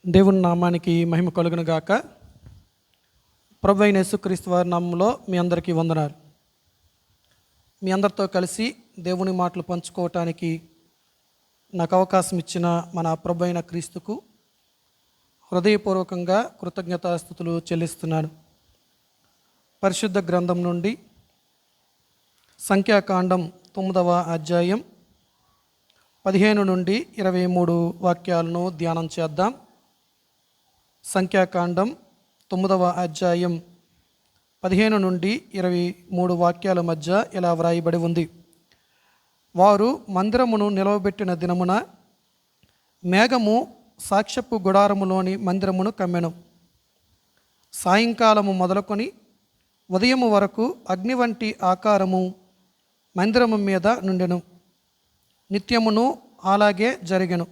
దేవుని నామానికి మహిమ కలుగును గాక. ప్రభువైన యేసుక్రీస్తు వారి నామములో మీ అందరికీ వందనాలు. మీ అందరితో కలిసి దేవుని మాటలు పంచుకోవటానికి నాకు అవకాశం ఇచ్చిన మన ప్రభువైన క్రీస్తుకు హృదయపూర్వకంగా కృతజ్ఞతాస్తుతులు చెల్లిస్తున్నాను. పరిశుద్ధ గ్రంథం నుండి సంఖ్యాకాండం 9వ అధ్యాయం 15 నుండి 23 వాక్యాలను ధ్యానం చేద్దాం. సంఖ్యాకాండం 9వ అధ్యాయం 15 నుండి 23 వాక్యాల మధ్య ఇలా వ్రాయబడి ఉంది. వారు మందిరమును నిలవబెట్టిన దినమున మేఘము సాక్ష్యపు గుడారములోని మందిరమును కమ్మెను. సాయంకాలము మొదలుకొని ఉదయము వరకు అగ్ని వంటి ఆకారము మందిరము మీద నుండెను. నిత్యమును అలాగే జరిగెను.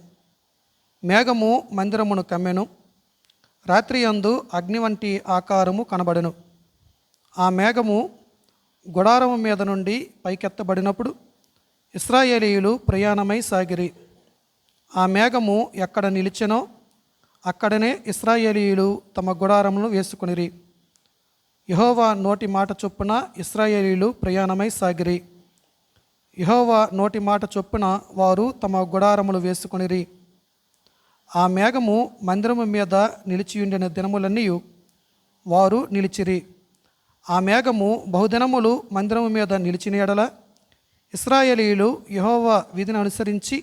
మేఘము మందిరమును కమ్మెను. రాత్రి యందు అగ్ని వంటి ఆకారము కనబడెను. ఆ మేఘము గుడారము మీద నుండి పైకెత్తబడినప్పుడు ఇశ్రాయేలీయులు ప్రయాణమై సాగిరి. ఆ మేఘము ఎక్కడ నిలిచెనో అక్కడనే ఇశ్రాయేలీయులు తమ గుడారములను వేసుకొనిరి. యెహోవా నోటి మాట చొప్పున ఇశ్రాయేలీయులు ప్రయాణమై సాగిరి. యెహోవా నోటి మాట చొప్పున వారు తమ గుడారములు వేసుకొనిరి. ఆ మేఘము మందిరము మీద నిలిచియుండిన దినములన్నీ వారు నిలిచిరి. ఆ మేఘము బహుదినములు మందిరము మీద నిలిచిన ఎడల ఇశ్రాయేలీయులు యెహోవా విధిని అనుసరించి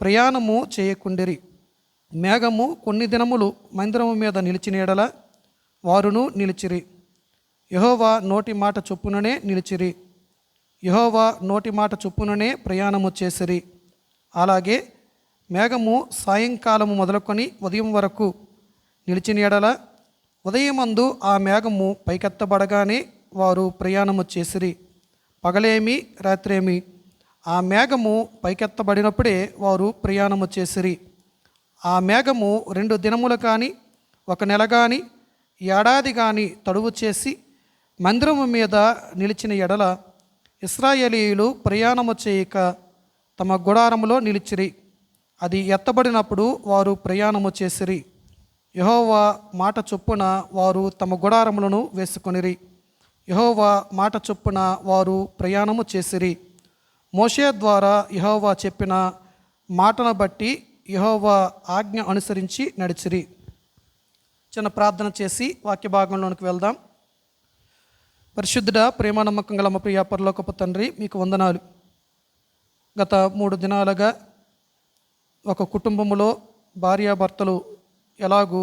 ప్రయాణము చేయకుండిరి. మేఘము కొన్ని దినములు మందిరము మీద నిలిచిన ఎడల వారును నిలిచిరి. యెహోవా నోటి మాట చొప్పుననే నిలిచిరి. యెహోవా నోటి మాట చొప్పుననే ప్రయాణము చేసిరి. అలాగే మేఘము సాయంకాలము మొదలుకొని ఉదయం వరకు నిలిచిన ఎడల ఉదయమందు ఆ మేఘము పైకెత్తబడగానే వారు ప్రయాణము చేసిరి. పగలేమి రాత్రేమి ఆ మేఘము పైకెత్తబడినప్పుడే వారు ప్రయాణము చేసిరి. ఆ మేఘము 2 దినములు కానీ 1 నెల కానీ ఏడాది కానీ తడువు చేసి మందిరము మీద నిలిచిన ఎడల ఇశ్రాయేలీయులు ప్రయాణము చేయక తమ గుడారములో నిలిచిరి. అది ఎత్తబడినప్పుడు వారు ప్రయాణము చేసిరి. యెహోవా మాట చొప్పున వారు తమ గుడారములను వేసుకొనిరి. యెహోవా మాట చొప్పున వారు ప్రయాణము చేసిరి. మోషే ద్వారా యెహోవా చెప్పిన మాటను బట్టి యెహోవా ఆజ్ఞ అనుసరించి నడిచిరి. చిన్న ప్రార్థన చేసి వాక్య భాగంలోనికి వెళ్దాం. పరిశుద్ధుడా, ప్రేమ నమ్మకం గల మా ప్రియ పరలోకపు తండ్రి, మీకు వందనాలు. గత 3 దినాలుగా ఒక కుటుంబంలో భార్యాభర్తలు ఎలాగూ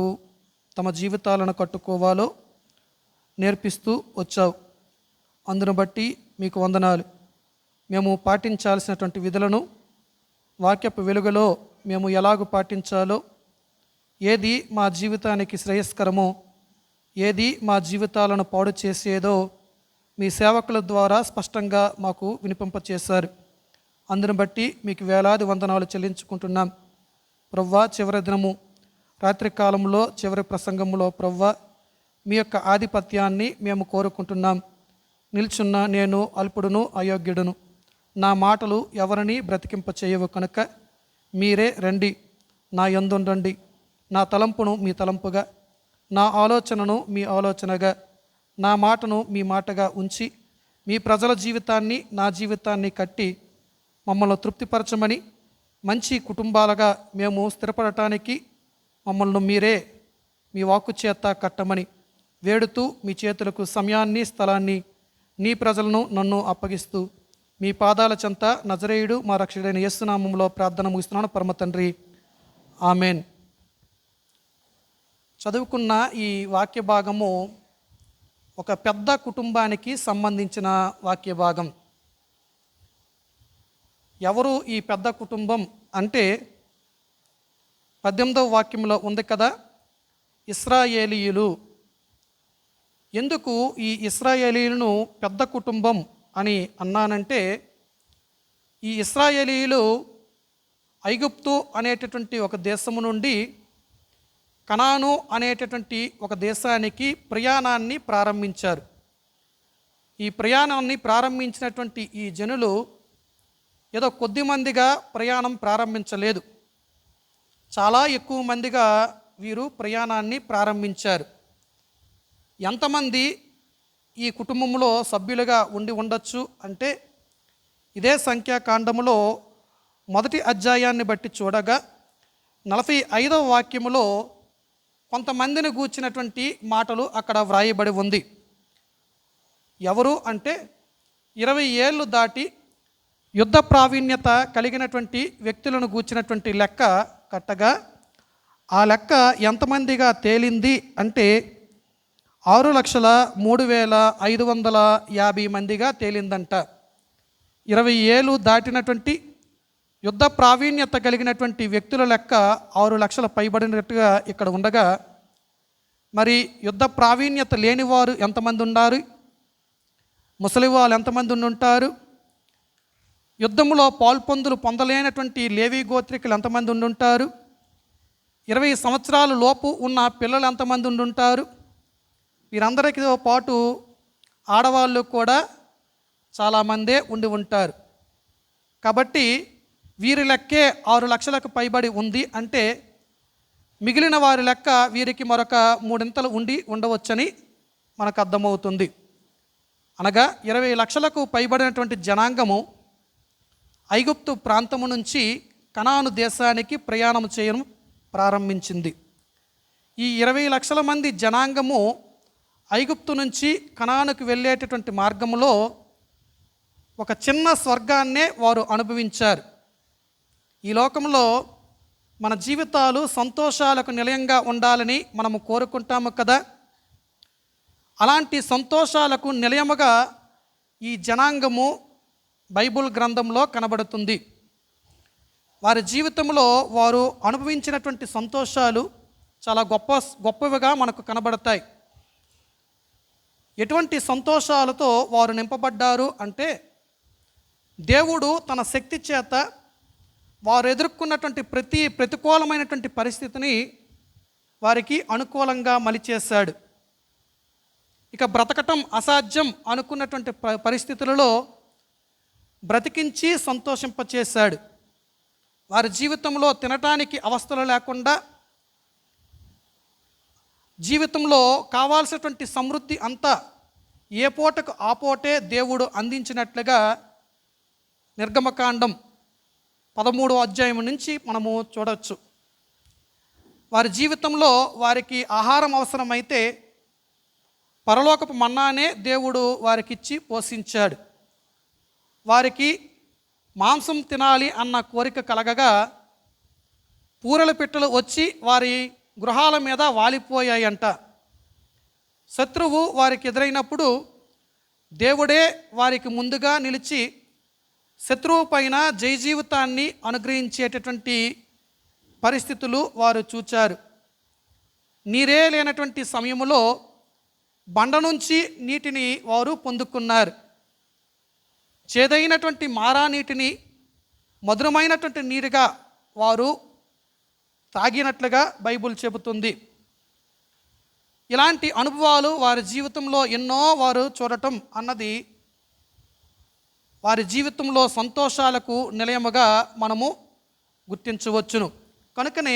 తమ జీవితాలను కట్టుకోవాలో నేర్పిస్తూ వచ్చావు. అందును బట్టి మీకు వందనాలు. మేము పాటించాల్సినటువంటి విధులను వాక్యపు వెలుగులో మేము ఎలాగూ పాటించాలో, ఏది మా జీవితానికి శ్రేయస్కరమో, ఏది మా జీవితాలను పాడు చేసేదో మీ సేవకుల ద్వారా స్పష్టంగా మాకు వినిపింపచేశారు. అందును బట్టి మీకు వేలాది వందనాలు చెల్లించుకుంటున్నాం. ప్రవ్వా, చివరి దినము రాత్రి కాలంలో చివరి ప్రసంగంలో ప్రవ్వా మీ యొక్క ఆధిపత్యాన్ని మేము కోరుకుంటున్నాం. నిల్చున్న నేను అల్పుడును అయోగ్యుడును. నా మాటలు ఎవరిని బ్రతికింప చేయవు కనుక మీరే రండి, నా యందుండండి. నా తలంపును మీ తలంపుగా, నా ఆలోచనను మీ ఆలోచనగా, నా మాటను మీ మాటగా ఉంచి మీ ప్రజల జీవితాన్ని నా జీవితాన్ని కట్టి మమ్మల్ని తృప్తిపరచమని, మంచి కుటుంబాలుగా మేము స్థిరపడటానికి మమ్మల్ని మీరే మీ వాక్కు చేత కట్టమని వేడుతూ మీ చేతులకు సమయాన్ని, స్థలాన్ని, నీ ప్రజలను నన్ను అప్పగిస్తూ మీ పాదాల చెంత నజరేయుడు మా రక్షకుడైన యేసు నామములో ప్రార్థన ముగిస్తున్నాను పరమ తండ్రి, ఆమెన్. చదువుకున్న ఈ వాక్య భాగము ఒక పెద్ద కుటుంబానికి సంబంధించిన వాక్య భాగం. ఎవరు ఈ పెద్ద కుటుంబం అంటే 18వ వాక్యంలో ఉంది కదా, ఇశ్రాయేలీయులు. ఎందుకు ఈ ఇశ్రాయేలీయులను పెద్ద కుటుంబం అని అన్నానంటే, ఈ ఇశ్రాయేలీయులు ఐగుప్తు అనేటటువంటి ఒక దేశము నుండి కనాను అనేటటువంటి ఒక దేశానికి ప్రయాణాన్ని ప్రారంభించారు. ఈ ప్రయాణాన్ని ప్రారంభించినటువంటి ఈ జనులు ఏదో కొద్ది మందిగా ప్రయాణం ప్రారంభించలేదు. చాలా ఎక్కువ మందిగా వీరు ప్రయాణాన్ని ప్రారంభించారు. ఎంతమంది ఈ కుటుంబంలో సభ్యులుగా ఉండి ఉండొచ్చు అంటే, ఇదే సంఖ్యాకాండములో మొదటి అధ్యాయాన్ని బట్టి చూడగా 45వ వాక్యములో కొంతమందిని గూర్చినటువంటి మాటలు అక్కడ వ్రాయబడి ఉంది. ఎవరు అంటే 20 ఏళ్ళు దాటి యుద్ధ ప్రావీణ్యత కలిగినటువంటి వ్యక్తులను గూర్చినటువంటి లెక్క కట్టగా, ఆ లెక్క ఎంతమందిగా తేలింది అంటే 6,03,550 మందిగా తేలిందంట. 20 ఏళ్ళు దాటినటువంటి యుద్ధ ప్రావీణ్యత కలిగినటువంటి వ్యక్తుల లెక్క 6 లక్షల పైబడినట్టుగా ఇక్కడ ఉండగా, మరి యుద్ధ ప్రావీణ్యత లేనివారు ఎంతమంది ఉన్నారు, ముసలి వాళ్ళు ఎంతమంది ఉంటారు, యుద్ధంలో పొందలేనటువంటి లేవీ గోత్రికులు ఎంతమంది ఉండుంటారు, 20 సంవత్సరాల లోపు ఉన్న పిల్లలు ఎంతమంది ఉండుంటారు, వీరందరితో పాటు ఆడవాళ్ళు కూడా చాలామందే ఉండి ఉంటారు. కాబట్టి వీరి లెక్కే 6 లక్షలకు పైబడి ఉంది అంటే, మిగిలిన వారి లెక్క వీరికి మరొక 3 ఉండి ఉండవచ్చని మనకు అర్థమవుతుంది. అనగా 20 లక్షలకు పైబడినటువంటి జనాంగము ఐగుప్తు ప్రాంతము నుంచి కనాను దేశానికి ప్రయాణం చేయడం ప్రారంభించింది. ఈ 20 లక్షల మంది జనాంగము ఐగుప్తు నుంచి కనానుకు వెళ్ళేటటువంటి మార్గంలో ఒక చిన్న స్వర్గాన్నే వారు అనుభవించారు. ఈ లోకంలో మన జీవితాలు సంతోషాలకు నిలయంగా ఉండాలని మనము కోరుకుంటాము కదా. అలాంటి సంతోషాలకు నిలయముగా ఈ జనాంగము బైబుల్ గ్రంథంలో కనబడుతుంది. వారి జీవితంలో వారు అనుభవించినటువంటి సంతోషాలు చాలా గొప్పవిగా మనకు కనబడతాయి. ఎటువంటి సంతోషాలతో వారు నింపబడ్డారు అంటే, దేవుడు తన శక్తి చేత వారు ఎదుర్కొన్నటువంటి ప్రతికూలమైనటువంటి పరిస్థితిని వారికి అనుకూలంగా మలిచేశాడు. ఇక బ్రతకటం అసాధ్యం అనుకున్నటువంటి పరిస్థితులలో బ్రతికించి సంతోషింపచేశాడు. వారి జీవితంలో తినటానికి అవస్థలు లేకుండా, జీవితంలో కావాల్సినటువంటి సమృద్ధి అంతా ఏ పూటకు ఆ పూటే దేవుడు అందించినట్లుగా నిర్గమకాండం 13వ అధ్యాయం నుంచి మనము చూడవచ్చు. వారి జీవితంలో వారికి ఆహారం అవసరమైతే పరలోకపు మన్నానే దేవుడు వారికిచ్చి పోషించాడు. వారికి మాంసం తినాలి అన్న కోరిక కలగగా పూరల పిట్టలు వచ్చి వారి గృహాల మీద వాలిపోయాయంట. శత్రువు వారికి ఎదురైనప్పుడు దేవుడే వారికి ముందుగా నిలిచి శత్రువు పైన జయజీవితాన్ని అనుగ్రహించేటటువంటి పరిస్థితులు వారు చూచారు. నీరే లేనటువంటి సమయంలో బండ నుంచి నీటిని వారు పొందుకున్నారు. చేదైనటువంటి మారా నీటిని మధురమైనటువంటి నీరుగా వారు తాగినట్లుగా బైబుల్ చెబుతుంది. ఇలాంటి అనుభవాలు వారి జీవితంలో ఎన్నో వారు చూడటం అన్నది వారి జీవితంలో సంతోషాలకు నిలయముగా మనము గుర్తించవచ్చును. కనుకనే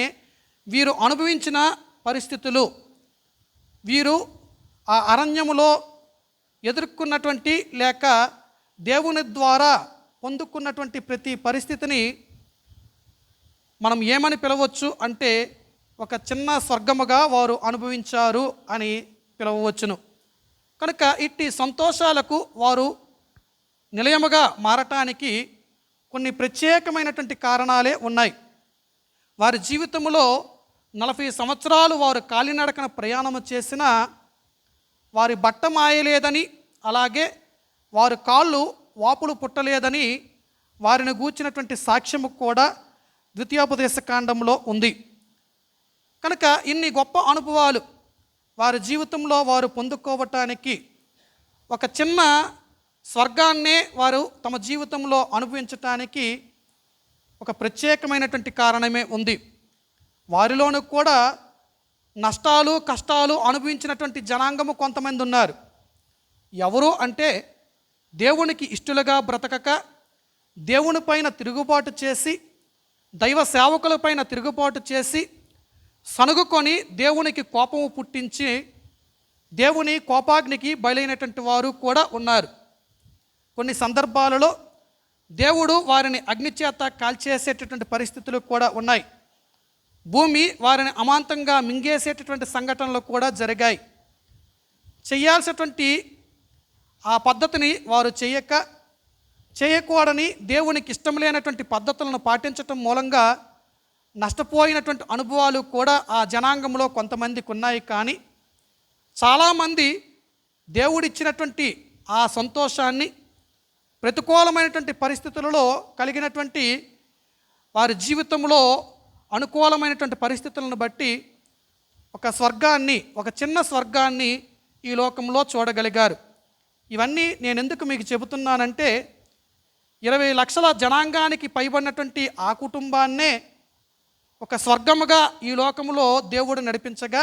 వీరు అనుభవించిన పరిస్థితులు, వీరు ఆ అరణ్యములో ఎదుర్కొన్నటువంటి లేక దేవుని ద్వారా పొందుకున్నటువంటి ప్రతి పరిస్థితిని మనం ఏమని పిలవచ్చు అంటే, ఒక చిన్న స్వర్గముగా వారు అనుభవించారు అని పిలవవచ్చును. కనుక ఇట్టి సంతోషాలకు వారు నిలయముగా మారటానికి కొన్ని ప్రత్యేకమైనటువంటి కారణాలే ఉన్నాయి. వారి జీవితంలో 40 సంవత్సరాలు వారు కాలినడకన ప్రయాణము చేసినా వారి బట్ట మాయలేదని, అలాగే వారి కాళ్ళు వాపులు పుట్టలేదని వారిని గూర్చినటువంటి సాక్ష్యము కూడా ద్వితీయోపదేశ కాండంలో ఉంది. కనుక ఇన్ని గొప్ప అనుభవాలు వారి జీవితంలో వారు పొందుకోవటానికి ఒక చిన్న స్వర్గాన్నే వారు తమ జీవితంలో అనుభవించటానికి ఒక ప్రత్యేకమైనటువంటి కారణమే ఉంది. వారిలోనూ కూడా నష్టాలు కష్టాలు అనుభవించినటువంటి జనాంగము కొంతమంది ఉన్నారు. ఎవరు అంటే, దేవునికి ఇష్టలుగా బ్రతకక, దేవుని పైన తిరుగుబాటు చేసి, దైవ సేవకుల పైన తిరుగుబాటు చేసి, సనుగుకొని దేవునికి కోపము పుట్టించి దేవుని కోపాగ్నికి బయలైనటువంటి వారు కూడా ఉన్నారు. కొన్ని సందర్భాలలో దేవుడు వారిని అగ్నిచేత కాల్చేసేటటువంటి పరిస్థితులు కూడా ఉన్నాయి. భూమి వారిని అమాంతంగా మింగేసేటటువంటి సంఘటనలు కూడా జరిగాయి. చేయాల్సినటువంటి ఆ పద్ధతిని వారు చేయకూడని దేవునికి ఇష్టం లేనటువంటి పద్ధతులను పాటించటం మూలంగా నష్టపోయినటువంటి అనుభవాలు కూడా ఆ జనాంగంలో కొంతమందికి ఉన్నాయి. కానీ చాలామంది దేవుడిచ్చినటువంటి ఆ సంతోషాన్ని ప్రతికూలమైనటువంటి పరిస్థితులలో కలిగినటువంటి వారి జీవితంలో అనుకూలమైనటువంటి పరిస్థితులను బట్టి ఒక చిన్న స్వర్గాన్ని ఈ లోకంలో చూడగలిగారు. ఇవన్నీ నేను ఎందుకు మీకు చెబుతున్నానంటే 20 లక్షల జనాంగానికి పైబడినటువంటి ఆ కుటుంబాన్నే ఒక స్వర్గముగా ఈ లోకంలో దేవుడు నడిపించగా,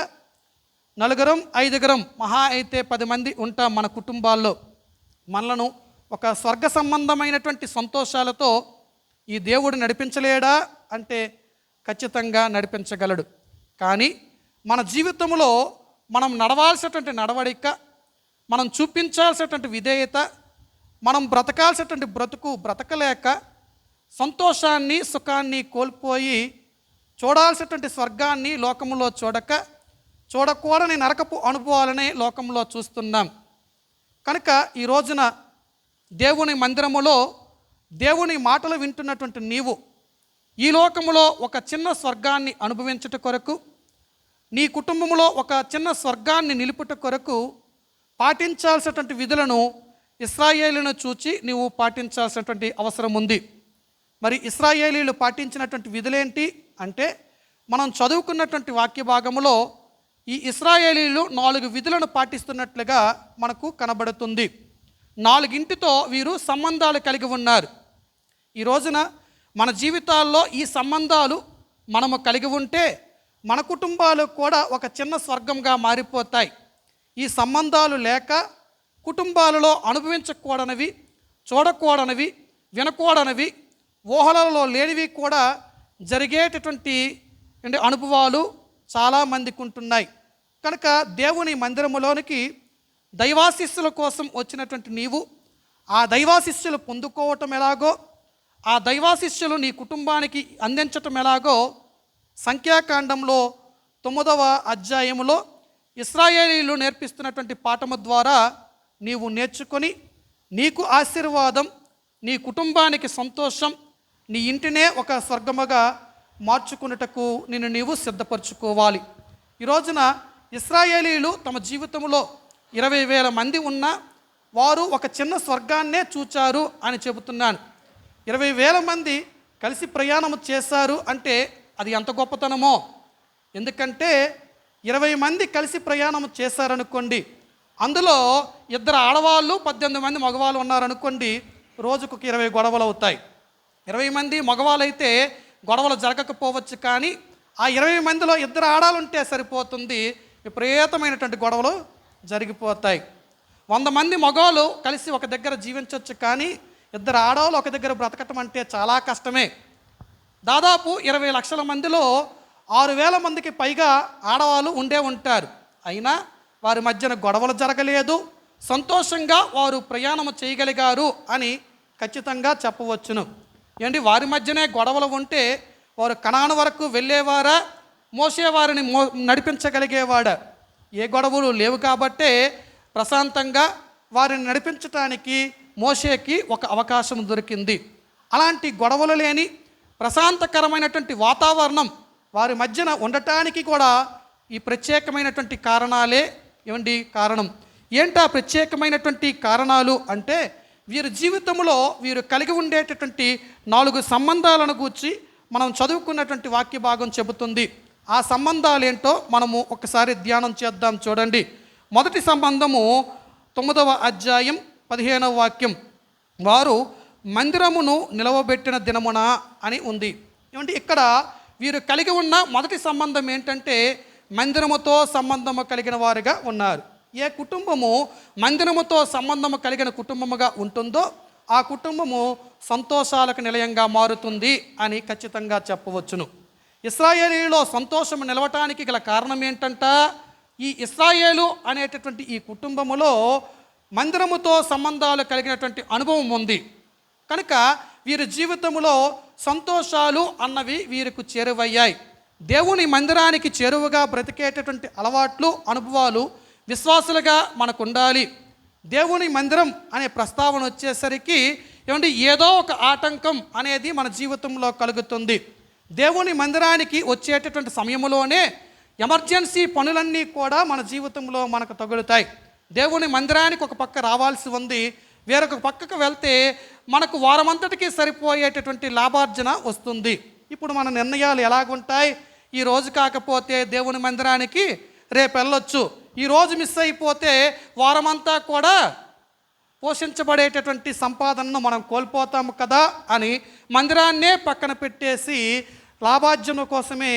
4-5 మహా అయితే 10 మంది ఉంటాం మన కుటుంబాల్లో. మనలను ఒక స్వర్గ సంబంధమైనటువంటి సంతోషాలతో ఈ దేవుడు నడిపించలేడా అంటే ఖచ్చితంగా నడిపించగలడు. కానీ మన జీవితంలో మనం నడవాల్సినటువంటి నడవడిక, మనం చూపించాల్సినటువంటి విధేయత, మనం బ్రతకాల్సినటువంటి బ్రతకలేక సంతోషాన్ని సుఖాన్ని కోల్పోయి చూడాల్సినటువంటి స్వర్గాన్ని లోకంలో చూడకూడని నరకపు అనుభవాలని లోకంలో చూస్తున్నాం. కనుక ఈ రోజున దేవుని మందిరములో దేవుని మాటలు వింటున్నటువంటి నీవు ఈ లోకములో ఒక చిన్న స్వర్గాన్ని అనుభవించుట కొరకు, నీ కుటుంబంలో ఒక చిన్న స్వర్గాన్ని నిలుపుట కొరకు పాటించాల్సినటువంటి విధులను ఇశ్రాయేలును చూచి నీవు పాటించాల్సినటువంటి అవసరం ఉంది. మరి ఇశ్రాయేలీలు పాటించినటువంటి విధులేంటి అంటే, మనం చదువుకున్నటువంటి వాక్య భాగములో ఈ ఇశ్రాయేలీలు 4 విధులను పాటిస్తున్నట్లుగా మనకు కనబడుతుంది. 4 వీరు సంబంధాలు కలిగి ఉన్నారు. ఈ రోజున మన జీవితాల్లో ఈ సంబంధాలు మనము కలిగి ఉంటే మన కుటుంబాలు కూడా ఒక చిన్న స్వర్గంగా మారిపోతాయి. ఈ సంబంధాలు లేక కుటుంబాలలో అనుభవించకూడనివి, చూడకూడనివి, వినకూడనివి, ఊహలలో లేనివి కూడా జరిగేటటువంటి అనుభవాలు చాలామందికి ఉంటున్నాయి. కనుక దేవుని మందిరములోనికి దైవాశిస్సుల కోసం వచ్చినటువంటి నీవు ఆ దైవాశిస్సులు పొందుకోవటం ఎలాగో, ఆ దైవాశిస్సులు నీ కుటుంబానికి అందించటం ఎలాగో సంఖ్యాకాండంలో 9వ అధ్యాయములో ఇశ్రాయేలీలు నేర్పిస్తున్నటువంటి పాఠము ద్వారా నీవు నేర్చుకొని నీకు ఆశీర్వాదం, నీ కుటుంబానికి సంతోషం, నీ ఇంటినే ఒక స్వర్గముగా మార్చుకున్నటకు నీవు సిద్ధపరచుకోవాలి. ఈ రోజున ఇశ్రాయేలీలు తమ జీవితంలో 20,000 మంది ఉన్నా వారు ఒక చిన్న స్వర్గాన్నే చూచారు అని చెబుతున్నాను. 20,000 మంది కలిసి ప్రయాణం చేశారు అంటే అది ఎంత గొప్పతనమో. ఎందుకంటే 20 మంది కలిసి ప్రయాణం చేశారనుకోండి, అందులో 2 ఆడవాళ్ళు 18 మంది మగవాళ్ళు ఉన్నారనుకోండి, రోజుకు 20 గొడవలు అవుతాయి. 20 మంది మగవాళ్ళు అయితే గొడవలు జరగకపోవచ్చు, కానీ ఆ 20 మందిలో 2 ఆడాలు ఉంటే సరిపోతుంది, విపరీతమైనటువంటి గొడవలు జరిగిపోతాయి. 100 మంది మగవాళ్ళు కలిసి ఒక దగ్గర జీవించవచ్చు, కానీ 2 ఆడవాళ్ళు ఒక దగ్గర బ్రతకటం అంటే చాలా కష్టమే. దాదాపు 20 లక్షల మందిలో 6,000 మందికి పైగా ఆడవాళ్ళు ఉంటారు. అయినా వారి మధ్యన గొడవలు జరగలేదు, సంతోషంగా వారు ప్రయాణం చేయగలిగారు అని ఖచ్చితంగా చెప్పవచ్చును. వారి మధ్యనే గొడవలు ఉంటే వారు కనాను వరకు వెళ్ళేవారా, మోసే వారిని నడిపించగలిగేవాడా? ఏ గొడవలు లేవు కాబట్టే ప్రశాంతంగా వారిని నడిపించటానికి మోషేకి ఒక అవకాశం దొరికింది. అలాంటి గొడవలు లేని ప్రశాంతకరమైనటువంటి వాతావరణం వారి మధ్యన ఉండటానికి కూడా ఈ ప్రత్యేకమైనటువంటి కారణాలే కారణం. ఏంటా ప్రత్యేకమైనటువంటి కారణాలు అంటే, వీరి జీవితంలో వీరు కలిగి ఉండేటటువంటి 4 సంబంధాలను గూర్చి మనం చదువుకున్నటువంటి వాక్య భాగం చెబుతుంది. ఆ సంబంధాలు ఏంటో మనము ఒకసారి ధ్యానం చేద్దాం. చూడండి, మొదటి సంబంధము 9వ అధ్యాయం 15వ వాక్యం. వారు మందిరమును నిలవబెట్టిన దినమున అని ఉంది. ఇక్కడ వీరు కలిగి ఉన్న మొదటి సంబంధం ఏంటంటే, మందిరముతో సంబంధము కలిగిన వారుగా ఉన్నారు. ఏ కుటుంబము మందిరముతో సంబంధము కలిగిన కుటుంబముగా ఉంటుందో ఆ కుటుంబము సంతోషాలకు నిలయంగా మారుతుంది అని ఖచ్చితంగా చెప్పవచ్చును. ఇశ్రాయేలీలో సంతోషం నిలవటానికి గల కారణం ఏంటంట? ఈ ఇశ్రాయేలు అనేటటువంటి ఈ కుటుంబములో మందిరముతో సంబంధాలు కలిగినటువంటి అనుభవం ఉంది కనుక వీరి జీవితంలో సంతోషాలు అన్నవి వీరికి చేరువయ్యాయి. దేవుని మందిరానికి చేరువగా బ్రతికేటటువంటి అలవాట్లు, అనుభవాలు విశ్వాసులుగా మనకు ఉండాలి. దేవుని మందిరం అనే ప్రస్తావన వచ్చేసరికి ఏదో ఒక ఆటంకం అనేది మన జీవితంలో కలుగుతుంది. దేవుని మందిరానికి వచ్చేటటువంటి సమయంలోనే ఎమర్జెన్సీ పనులన్నీ కూడా మన జీవితంలో మనకు తగులుతాయి. దేవుని మందిరానికి ఒక పక్క రావాల్సి ఉంది, వేరొక పక్కకు వెళ్తే మనకు వారమంతటికి సరిపోయేటటువంటి లాభార్జన వస్తుంది. ఇప్పుడు మన నిర్ణయాలు ఎలాగుంటాయి? ఈ రోజు కాకపోతే దేవుని మందిరానికి రేపు వెళ్ళొచ్చు, ఈరోజు మిస్ అయిపోతే వారమంతా కూడా పోషించబడేటటువంటి సంపాదనను మనం కోల్పోతాము కదా అని మందిరాన్నే పక్కన పెట్టేసి లాభార్జన కోసమే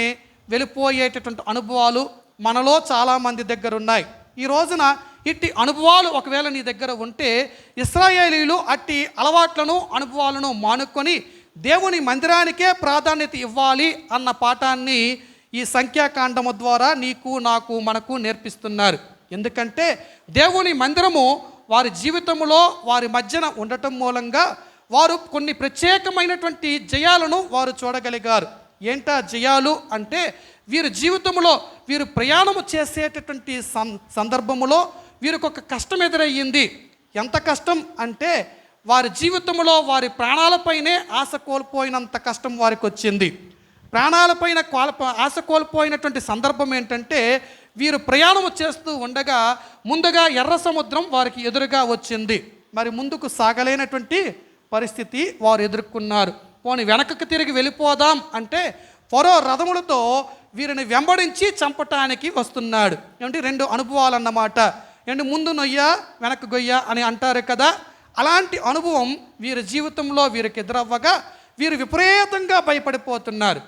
వెళ్ళిపోయేటటువంటి అనుభవాలు మనలో చాలామంది దగ్గర ఉన్నాయి. ఈ రోజున ఇట్టి అనుభవాలు ఒకవేళ నీ దగ్గర ఉంటే ఇశ్రాయేలీలు అట్టి అలవాట్లను, అనుభవాలను మానుకొని దేవుని మందిరానికే ప్రాధాన్యత ఇవ్వాలి అన్న పాఠాన్ని ఈ సంఖ్యాకాండము ద్వారా నీకు, నాకు, మనకు నేర్పిస్తున్నారు. ఎందుకంటే దేవుని మందిరము వారి జీవితంలో వారి మధ్యన ఉండటం మూలంగా వారు కొన్ని ప్రత్యేకమైనటువంటి జయాలను వారు చూడగలిగారు. ఏంటా జయాలు అంటే, వీరి జీవితంలో వీరు ప్రయాణము చేసేటటువంటి సందర్భములో వీరికి ఒక కష్టం ఎదురయ్యింది. ఎంత కష్టం అంటే, వారి జీవితంలో వారి ప్రాణాలపైనే ఆశ కోల్పోయినంత కష్టం వారికి వచ్చింది. ప్రాణాలపైన ఆశ కోల్పోయినటువంటి సందర్భం ఏంటంటే, వీరు ప్రయాణము చేస్తూ ఉండగా ముందుగా ఎర్ర సముద్రం వారికి ఎదురుగా వచ్చింది. మరి ముందుకు సాగలేనటువంటి పరిస్థితి వారు ఎదుర్కొన్నారు. పోనీ వెనకకు తిరిగి వెళ్ళిపోదాం అంటే ఫరో రథములతో వీరిని వెంబడించి చంపటానికి వస్తున్నాడు. రెండు అనుభవాలు అన్నమాట. ముందు నొయ్య వెనక్కి గొయ్య అని అంటారు కదా, అలాంటి అనుభవం వీరి జీవితంలో వీరికి ఎదురవ్వగా వీరు విపరీతంగా భయపడిపోతున్నారు.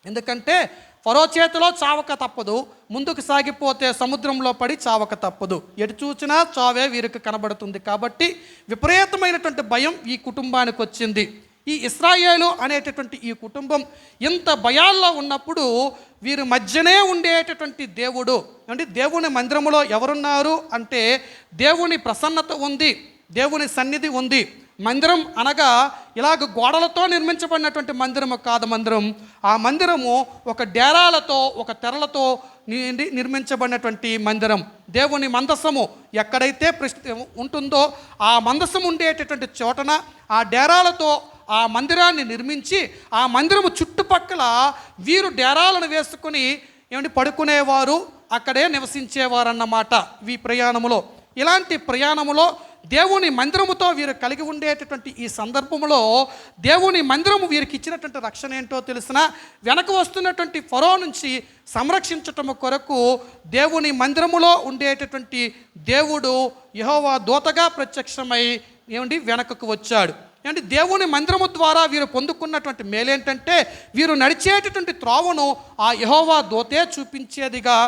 ఎందుకంటే ఫరో చేతిలో చావక తప్పదు, ముందుకు సాగిపోతే సముద్రంలో పడి చావక తప్పదు, ఎటు చూసినా చావే వీరికి కనబడుతుంది. కాబట్టి విపరీతమైనటువంటి భయం ఈ కుటుంబానికి వచ్చింది. ఈ ఇశ్రాయేలు అనేటటువంటి ఈ కుటుంబం ఇంత భయాల్లో ఉన్నప్పుడు వీరి మధ్యనే ఉండేటటువంటి దేవుడు, దేవుని మందిరములో ఎవరున్నారు అంటే దేవుని ప్రసన్నత ఉంది, దేవుని సన్నిధి ఉంది. మందిరం అనగా ఇలాగ గోడలతో నిర్మించబడినటువంటి మందిరము కాదు. ఆ మందిరము ఒక డేరాలతో, ఒక తెరలతో నిర్మించబడినటువంటి మందిరం. దేవుని మందసము ఎక్కడైతే ఉంటుందో ఆ మందసం ఉండేటటువంటి చోటన ఆ డేరాలతో ఆ మందిరాన్ని నిర్మించి ఆ మందిరము చుట్టుపక్కల వీరు డేరాలను వేసుకుని పడుకునేవారు, అక్కడే నివసించేవారన్నమాట. ఈ ప్రయాణములో, ఇలాంటి ప్రయాణములో దేవుని మందిరముతో వీరు కలిగి ఉండేటటువంటి ఈ సందర్భంలో దేవుని మందిరము వీరికి ఇచ్చినటువంటి రక్షణ ఏంటో తెలిసిన, వెనక వస్తున్నటువంటి ఫరో నుంచి సంరక్షించటము కొరకు దేవుని మందిరములో ఉండేటటువంటి దేవుడు యెహోవా దూతగా ప్రత్యక్షమై వెనకకు వచ్చాడు. దేవుని మందిరము ద్వారా వీరు పొందుకున్నటువంటి మేలేంటంటే, వీరు నడిచేటటువంటి త్రోవను ఆ యెహోవా దూతే చూపించేదిగా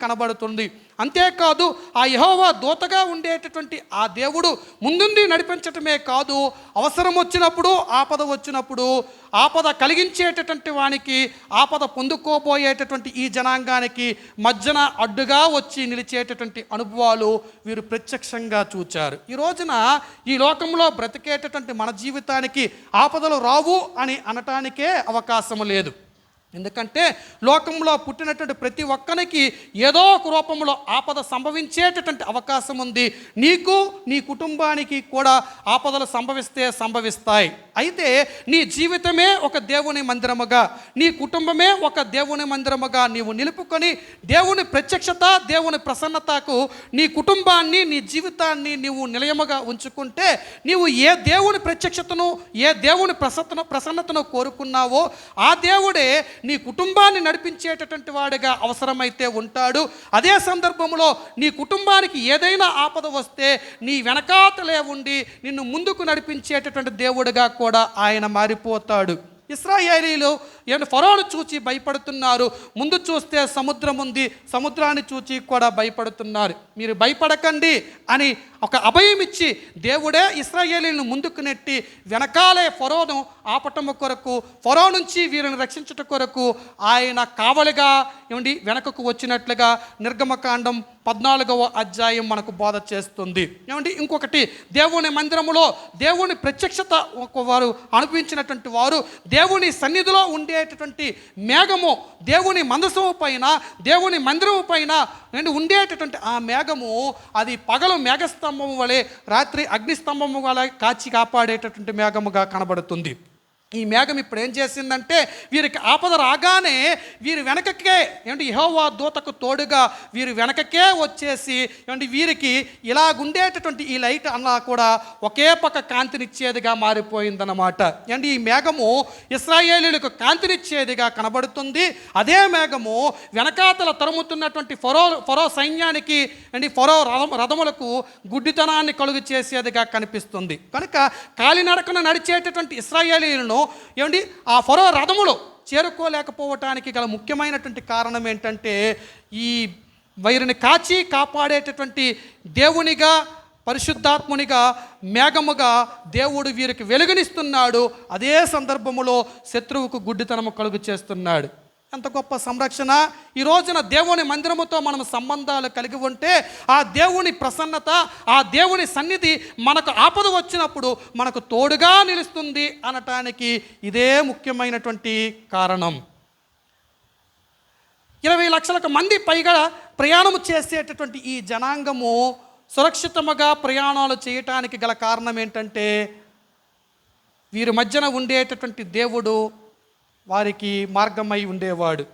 కనబడుతుంది. అంతేకాదు ఆ యెహోవా దూతగా ఉండేటటువంటి ఆ దేవుడు ముందుండి నడిపించటమే కాదు, అవసరం వచ్చినప్పుడు, ఆపద వచ్చినప్పుడు, ఆపద కలిగించేటటువంటి వానికి, ఆపద పొందుకోబోయేటటువంటి ఈ జనాంగానికి మధ్యన అడ్డుగా వచ్చి నిలిచేటటువంటి అనుభవాలు వీరు ప్రత్యక్షంగా చూచారు. ఈ రోజున ఈ లోకంలో బ్రతికేటటువంటి మన జీవితానికి ఆపదలు రావు అని అనటానికే అవకాశం లేదు. ఎందుకంటే లోకంలో పుట్టినటువంటి ప్రతి ఒక్కరికి ఏదో ఒక రూపంలో ఆపద సంభవించేటటువంటి అవకాశం ఉంది. నీకు, నీ కుటుంబానికి కూడా ఆపదలు సంభవిస్తాయి. అయితే నీ జీవితమే ఒక దేవుని మందిరముగా, నీ కుటుంబమే ఒక దేవుని మందిరముగా నీవు నిలుపుకొని దేవుని ప్రత్యక్షత, దేవుని ప్రసన్నతకు నీ కుటుంబాన్ని, నీ జీవితాన్ని నీవు నిలయముగా ఉంచుకుంటే, నీవు ఏ దేవుని ప్రత్యక్షతను, ఏ దేవుని ప్రసన్నతను కోరుకున్నావో ఆ దేవుడే నీ కుటుంబాన్ని నడిపించేటటువంటి వాడిగా అవసరమైతే ఉంటాడు. అదే సందర్భంలో నీ కుటుంబానికి ఏదైనా ఆపద వస్తే నీ వెనకాతలే ఉండి నిన్ను ముందుకు నడిపించేటటువంటి దేవుడిగా కూడా ఆయన మారిపోతాడు. ఇశ్రాయేలీలు ఫరోను చూచి భయపడుతున్నారు. ముందు చూస్తే సముద్రం ఉంది, సముద్రాన్ని చూచి కూడా భయపడుతున్నారు. మీరు భయపడకండి అని ఒక అభయం ఇచ్చి దేవుడే ఇశ్రాయేలీలను ముందుకు నెట్టి వెనకాలే ఫరోను ఆపటము కొరకు, ఫరో నుంచి వీరిని రక్షించుట కొరకు ఆయన కావలిగా వెనకకు వచ్చినట్లుగా నిర్గమకాండం 14వ అధ్యాయం మనకు బోధ చేస్తుంది. ఇంకొకటి, దేవుని మందిరములో దేవుని ప్రత్యక్షత వారు అనిపించినటువంటి వారు దేవుని సన్నిధిలో ఉండేటటువంటి మేఘము, దేవుని మందసము పైన, దేవుని మందిరము పైన ఉండేటటువంటి ఆ మేఘము అది పగలు మేఘస్తంభము వలె, రాత్రి అగ్నిస్తంభము వలె కాచి కాపాడేటటువంటి మేఘముగా కనబడుతుంది. ఈ మేఘం ఇప్పుడు ఏం చేసిందంటే వీరికి ఆపద రాగానే వీరి వెనకకే యెహోవా దూతకు తోడుగా వీరి వెనకకే వచ్చేసి వీరికి ఇలాగుండేటటువంటి ఈ లైట్ అన్నా కూడా ఒకే పక్క కాంతినిచ్చేదిగా మారిపోయిందన్నమాట. ఈ మేఘము ఇశ్రాయేలీయులకు కాంతినిచ్చేదిగా కనబడుతుంది. అదే మేఘము వెనకాతల తరుముతున్నటువంటి ఫరో సైన్యానికి ఫరో రథములకు గుడ్డితనాన్ని కలుగు చేసేదిగా కనిపిస్తుంది. కనుక కాలినడకన నడిచేటటువంటి ఇశ్రాయేలీయులను ఆ ఫరో రథములు చేరుకోలేకపోవటానికి గల ముఖ్యమైనటువంటి కారణం ఏంటంటే ఈ వీరిని కాచి కాపాడేటటువంటి దేవునిగా, పరిశుద్ధాత్మునిగా, మేఘముగా దేవుడు వీరికి వెలుగునిస్తున్నాడు. అదే సందర్భములో శత్రువుకు గుడ్డితనము కలుగు చేస్తున్నాడు. ఎంత గొప్ప సంరక్షణ! ఈ రోజున దేవుని మందిరముతో మనం సంబంధాలు కలిగి ఉంటే ఆ దేవుని ప్రసన్నత, ఆ దేవుని సన్నిధి మనకు ఆపద వచ్చినప్పుడు మనకు తోడుగా నిలుస్తుంది అనటానికి ఇదే ముఖ్యమైనటువంటి కారణం. 20 లక్షలకు మంది పైగా ప్రయాణము చేసేటటువంటి ఈ జనాంగము సురక్షితముగా ప్రయాణాలు చేయటానికి గల కారణం ఏంటంటే వీరి మధ్యన ఉండేటటువంటి దేవుడు వారికి మార్గమై ఉండేవాడు.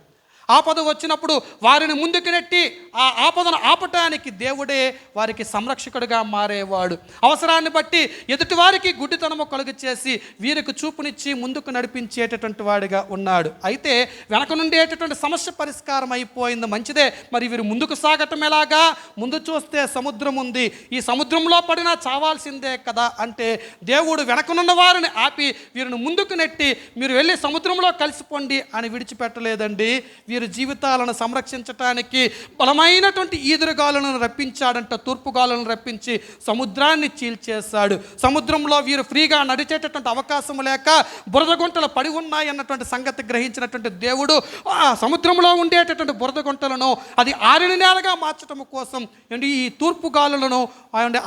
ఆపద వచ్చినప్పుడు వారిని ముందుకు నెట్టి ఆ ఆపదను ఆపటానికి దేవుడే వారికి సంరక్షకుడిగా మారేవాడు. అవసరాన్ని బట్టి ఎదుటివారికి గుడ్డితనము కలుగు చేసి వీరికి చూపునిచ్చి ముందుకు నడిపించేటటువంటి వాడిగా ఉన్నాడు. అయితే వెనక నుండేటటువంటి సమస్య పరిష్కారం అయిపోయింది, మంచిదే. మరి వీరు ముందుకు సాగటం ఎలాగా? ముందు చూస్తే సముద్రం ఉంది, ఈ సముద్రంలో పడినా చావాల్సిందే కదా అంటే దేవుడు వెనకనున్న వారిని ఆపి వీరిని ముందుకు నెట్టి మీరు వెళ్ళి సముద్రంలో కలిసిపోండి అని విడిచిపెట్టలేదండి. వీరి జీవితాలను సంరక్షించటానికి బలమైనటువంటి ఈదురుగాలను రప్పించాడంట. తూర్పుగాలను రప్పించి సముద్రాన్ని చీల్చేశాడు. సముద్రంలో వీరు ఫ్రీగా నడిచేటటువంటి అవకాశం లేక బురద గుంటలు పడి ఉన్నాయన్నటువంటి సంగతి గ్రహించినటువంటి దేవుడు ఆ సముద్రంలో ఉండేటటువంటి బురద గుంటలను అది ఆరిన నేలగా మార్చడం కోసం ఈ తూర్పుగాలులను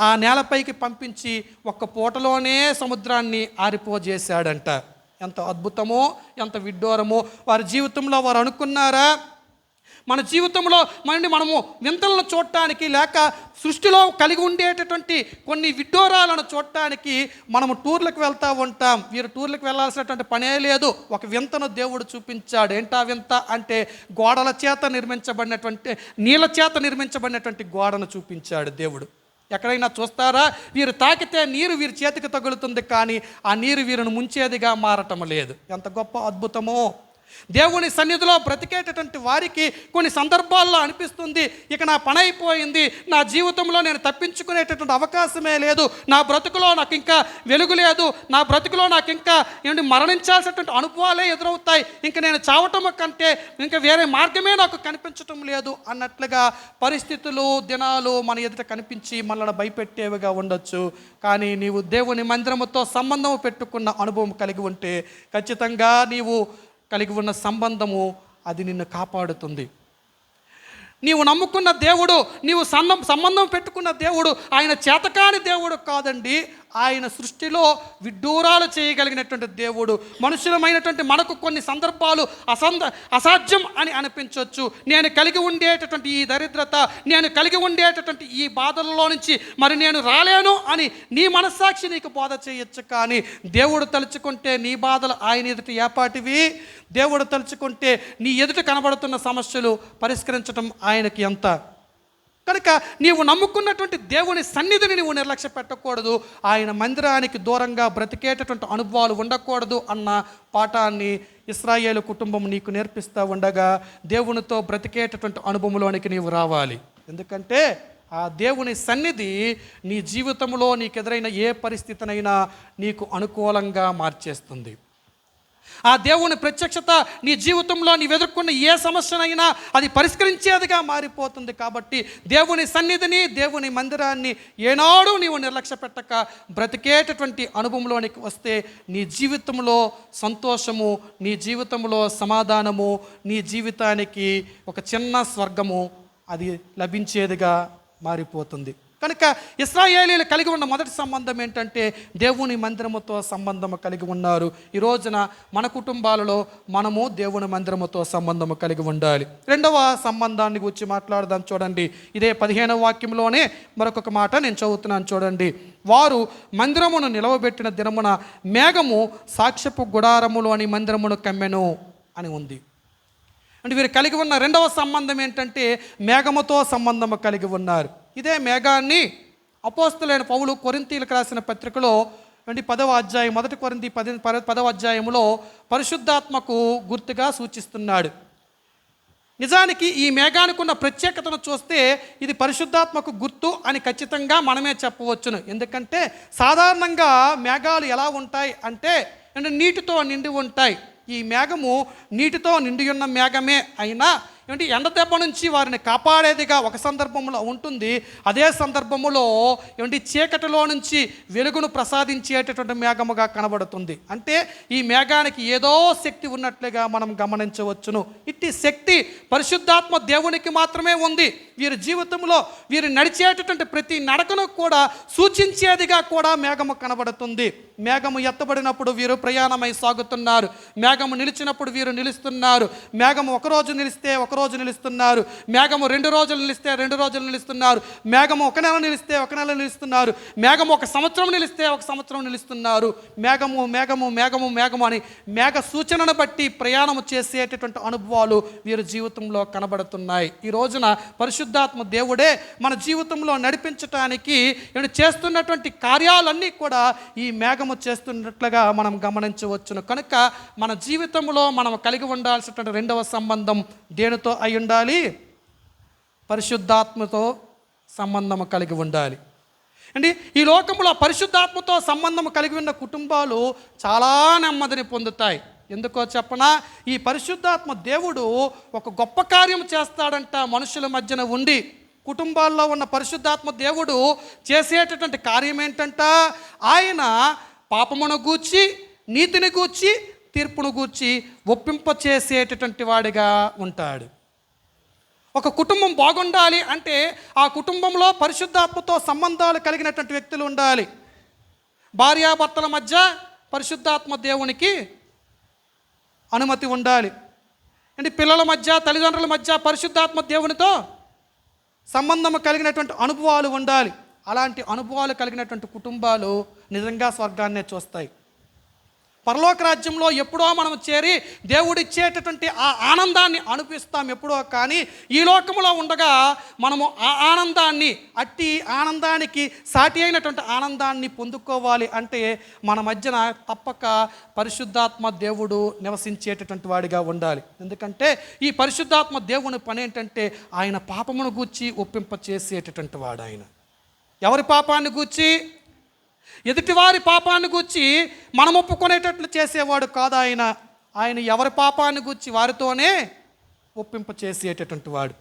ఆ నేలపైకి పంపించి ఒక్క పూటలోనే సముద్రాన్ని ఆరిపోజేశాడంట. ఎంత అద్భుతమో, ఎంత విడ్డూరమో! వారి జీవితంలో వారు అనుకున్నారా మన జీవితంలో మనము వింతలను చూడటానికి లేక సృష్టిలో కలిగి ఉండేటటువంటి కొన్ని విడ్డూరాలను చూడటానికి మనము టూర్లకు వెళ్తూ ఉంటాం. వీరు టూర్లకు వెళ్ళాల్సినటువంటి పనే లేదు. ఒక వింతను దేవుడు చూపించాడు. ఏంటా వింత అంటే గోడల చేత నిర్మించబడినటువంటి, నీళ్ళ చేత నిర్మించబడినటువంటి గోడను చూపించాడు దేవుడు. ఎక్కడైనా చూస్తారా? వీరు తాకితే నీరు వీరి చేతికి తగులుతుంది, కానీ ఆ నీరు వీరిని ముంచేదిగా మారటం లేదు. ఎంత గొప్ప అద్భుతమో! దేవుని సన్నిధిలో బ్రతికేటటువంటి వారికి కొన్ని సందర్భాల్లో అనిపిస్తుంది, ఇక నా పని అయిపోయింది, నా జీవితంలో నేను తప్పించుకునేటటువంటి అవకాశమే లేదు, నా బ్రతుకులో నాకు ఇంకా వెలుగు లేదు, నా బ్రతుకులో నాకు ఇంకా మరణించాల్సినటువంటి అనుభవాలే ఎదురవుతాయి, ఇంకా నేను చావటం కంటే ఇంకా వేరే మార్గమే నాకు కనిపించటం లేదు అన్నట్లుగా పరిస్థితులు, దినాలు మన ఎదుట కనిపించి మనల్ని భయపెట్టేవిగా ఉండొచ్చు. కానీ నీవు దేవుని మందిరముతో సంబంధం పెట్టుకున్న అనుభవం కలిగి ఉంటే ఖచ్చితంగా నీవు కలిగి ఉన్న సంబంధము అది నిన్ను కాపాడుతుంది. నీవు నమ్ముకున్న దేవుడు, నీవు సంబంధం పెట్టుకున్న దేవుడు ఆయన చేతకాని దేవుడు కాదండి. ఆయన సృష్టిలో విడ్డూరాలు చేయగలిగినటువంటి దేవుడు. మనుషులమైనటువంటి మనకు కొన్ని సందర్భాలు అసాధ్యం అని అనిపించవచ్చు. నేను కలిగి ఉండేటటువంటి ఈ దరిద్రత, నేను కలిగి ఉండేటటువంటి ఈ బాధలలో నుంచి మరి నేను రాలేను అని నీ మనస్సాక్షి నీకు బోధ చేయొచ్చు. కానీ దేవుడు తలుచుకుంటే నీ బాధలు ఆయన ఎదుట ఏపాటివి. దేవుడు తలుచుకుంటే నీ ఎదుట కనబడుతున్న సమస్యలు పరిష్కరించడం ఆయనకి ఎంత. కనుక నీవు నమ్ముకున్నటువంటి దేవుని సన్నిధిని నువ్వు నిర్లక్ష్య పెట్టకూడదు. ఆయన మందిరానికి దూరంగా బ్రతికేటటువంటి అనుభవాలు ఉండకూడదు అన్న పాఠాన్ని ఇశ్రాయేలు కుటుంబం నీకు నేర్పిస్తూ ఉండగా దేవునితో బ్రతికేటటువంటి అనుభవంలోనికి నీవు రావాలి. ఎందుకంటే ఆ దేవుని సన్నిధి నీ జీవితంలో నీకు ఎదురైన ఏ పరిస్థితినైనా నీకు అనుకూలంగా మార్చేస్తుంది. ఆ దేవుని ప్రత్యక్షత నీ జీవితంలో నీవు ఎదుర్కొన్న ఏ సమస్యనైనా అది పరిష్కరించేదిగా మారిపోతుంది. కాబట్టి దేవుని సన్నిధిని, దేవుని మందిరాన్ని ఏనాడు నీవు నిర్లక్ష్య పెట్టక బ్రతికేటటువంటి అనుభవంలోనికి వస్తే నీ జీవితంలో సంతోషము, నీ జీవితంలో సమాధానము, నీ జీవితానికి ఒక చిన్న స్వర్గము అది లభించేదిగా మారిపోతుంది. కనుక ఇశ్రాయేలీలు కలిగి ఉన్న మొదటి సంబంధం ఏంటంటే దేవుని మందిరముతో సంబంధము కలిగి ఉన్నారు. ఈ రోజున మన కుటుంబాలలో మనము దేవుని మందిరముతో సంబంధము కలిగి ఉండాలి. రెండవ సంబంధాన్ని గురించి మాట్లాడదాం. చూడండి, ఇదే 15వ వాక్యంలోనే మరొక మాట నేను చదువుతున్నాను. చూడండి, వారు మందిరమును నిలవబెట్టిన దినమున మేఘము సాక్ష్యపు గుడారములోని మందిరమును కమ్మెను అని ఉంది. అంటే వీరు కలిగి ఉన్న రెండవ సంబంధం ఏంటంటే మేఘముతో సంబంధము కలిగి ఉన్నారు. ఇదే మేఘాన్ని అపోస్తలుడైన పౌలు కొరింథీయులకు రాసిన పత్రికలో 10వ అధ్యాయం, 1 కొరింథీ 10వ అధ్యాయంలో పరిశుద్ధాత్మకు గుర్తుగా సూచిస్తున్నాడు. నిజానికి ఈ మేఘానికి ఉన్న ప్రత్యేకతను చూస్తే ఇది పరిశుద్ధాత్మకు గుర్తు అని ఖచ్చితంగా మనమే చెప్పవచ్చును. ఎందుకంటే సాధారణంగా మేఘాలు ఎలా ఉంటాయి అంటే నీటితో నిండి ఉంటాయి. ఈ మేఘము నీటితో నిండి ఉన్న మేఘమే అయినా ఎండ దెబ్బ నుంచి వారిని కాపాడేదిగా ఒక సందర్భంలో ఉంటుంది. అదే సందర్భములో చీకటిలో నుంచి వెలుగును ప్రసాదించేటటువంటి మేఘముగా కనబడుతుంది. అంటే ఈ మేఘానికి ఏదో శక్తి ఉన్నట్లుగా మనం గమనించవచ్చును. ఇట్టి శక్తి పరిశుద్ధాత్మ దేవునికి మాత్రమే ఉంది. వీరి జీవితంలో వీరు నడిచేటటువంటి ప్రతి నడకను కూడా సూచించేదిగా కూడా మేఘము కనబడుతుంది. మేఘము ఎత్తబడినప్పుడు వీరు ప్రయాణమై సాగుతున్నారు. మేఘము నిలిచినప్పుడు వీరు నిలుస్తున్నారు. మేఘము ఒకరోజు నిలిస్తే ఒకరోజు నిలుస్తున్నారు. మేఘము 2 రోజులు నిలిస్తే 2 రోజులు నిలుస్తున్నారు. మేఘము 1 నెల నిలిస్తే 1 నెల నిలుస్తున్నారు. మేఘము 1 సంవత్సరం నిలిస్తే 1 సంవత్సరం నిలుస్తున్నారు. మేఘము మేఘము మేఘము మేఘము అని మేఘ సూచనను బట్టి ప్రయాణము చేసేటటువంటి అనుభవాలు వీరి జీవితంలో కనబడుతున్నాయి. ఈ రోజున పరిశుద్ధాత్మ దేవుడే మన జీవితంలో నడిపించటానికి చేస్తున్నటువంటి కార్యాలన్నీ కూడా ఈ మేఘము చేస్తున్నట్లుగా మనం గమనించవచ్చును. కనుక మన జీవితంలో మనం కలిగి ఉండాల్సినటువంటి రెండవ సంబంధం దేనితో అయి ఉండాలి? పరిశుద్ధాత్మతో సంబంధం కలిగి ఉండాలి. అండి, ఈ లోకంలో పరిశుద్ధాత్మతో సంబంధం కలిగి ఉన్న కుటుంబాలు చాలా నెమ్మదిని పొందుతాయి. ఎందుకో చెప్పనా? ఈ పరిశుద్ధాత్మ దేవుడు ఒక గొప్ప కార్యం చేస్తాడంట మనుషుల మధ్యన ఉండి. కుటుంబాల్లో ఉన్న పరిశుద్ధాత్మ దేవుడు చేసేటటువంటి కార్యం ఏంటంట? ఆయన పాపమును గూర్చి, నీతిని గూర్చి, తీర్పును గూర్చి ఒప్పింపచేసేటటువంటి వాడిగా ఉంటాడు. ఒక కుటుంబం బాగుండాలి అంటే ఆ కుటుంబంలో పరిశుద్ధాత్మతో సంబంధాలు కలిగినటువంటి వ్యక్తులు ఉండాలి. భార్యాభర్తల మధ్య పరిశుద్ధాత్మ దేవునికి అనుమతి ఉండాలి. అంటే పిల్లల మధ్య, తల్లిదండ్రుల మధ్య పరిశుద్ధాత్మ దేవునితో సంబంధం కలిగినటువంటి అనుభవాలు ఉండాలి. అలాంటి అనుభవాలు కలిగినటువంటి కుటుంబాలు నిజంగా స్వర్గాన్నే చూస్తాయి. పరలోక రాజ్యంలో ఎప్పుడో మనం చేరి దేవుడిచ్చేటటువంటి ఆ ఆనందాన్ని అనుభవిస్తాం ఎప్పుడో. కానీ ఈ లోకంలో ఉండగా మనము ఆ ఆనందాన్ని, అట్టి ఆనందానికి సాటి అయినటువంటి ఆనందాన్ని పొందుకోవాలి అంటే మన మధ్యన తప్పక పరిశుద్ధాత్మ దేవుడు నివసించేటటువంటి వాడిగా ఉండాలి. ఎందుకంటే ఈ పరిశుద్ధాత్మ దేవుని పని ఏంటంటే ఆయన పాపమును గూర్చి ఒప్పింపచేసేటటువంటి వాడు. ఆయన ఎవరి పాపాన్ని గూర్చి? ఎదుటివారి పాపాన్ని గూర్చి మనం ఒప్పుకునేటట్లు చేసేవాడు కాదు ఆయన. ఆయన ఎవరి పాపాన్ని గూర్చి వారితోనే ఒప్పింపచేసేటటువంటి వాడు.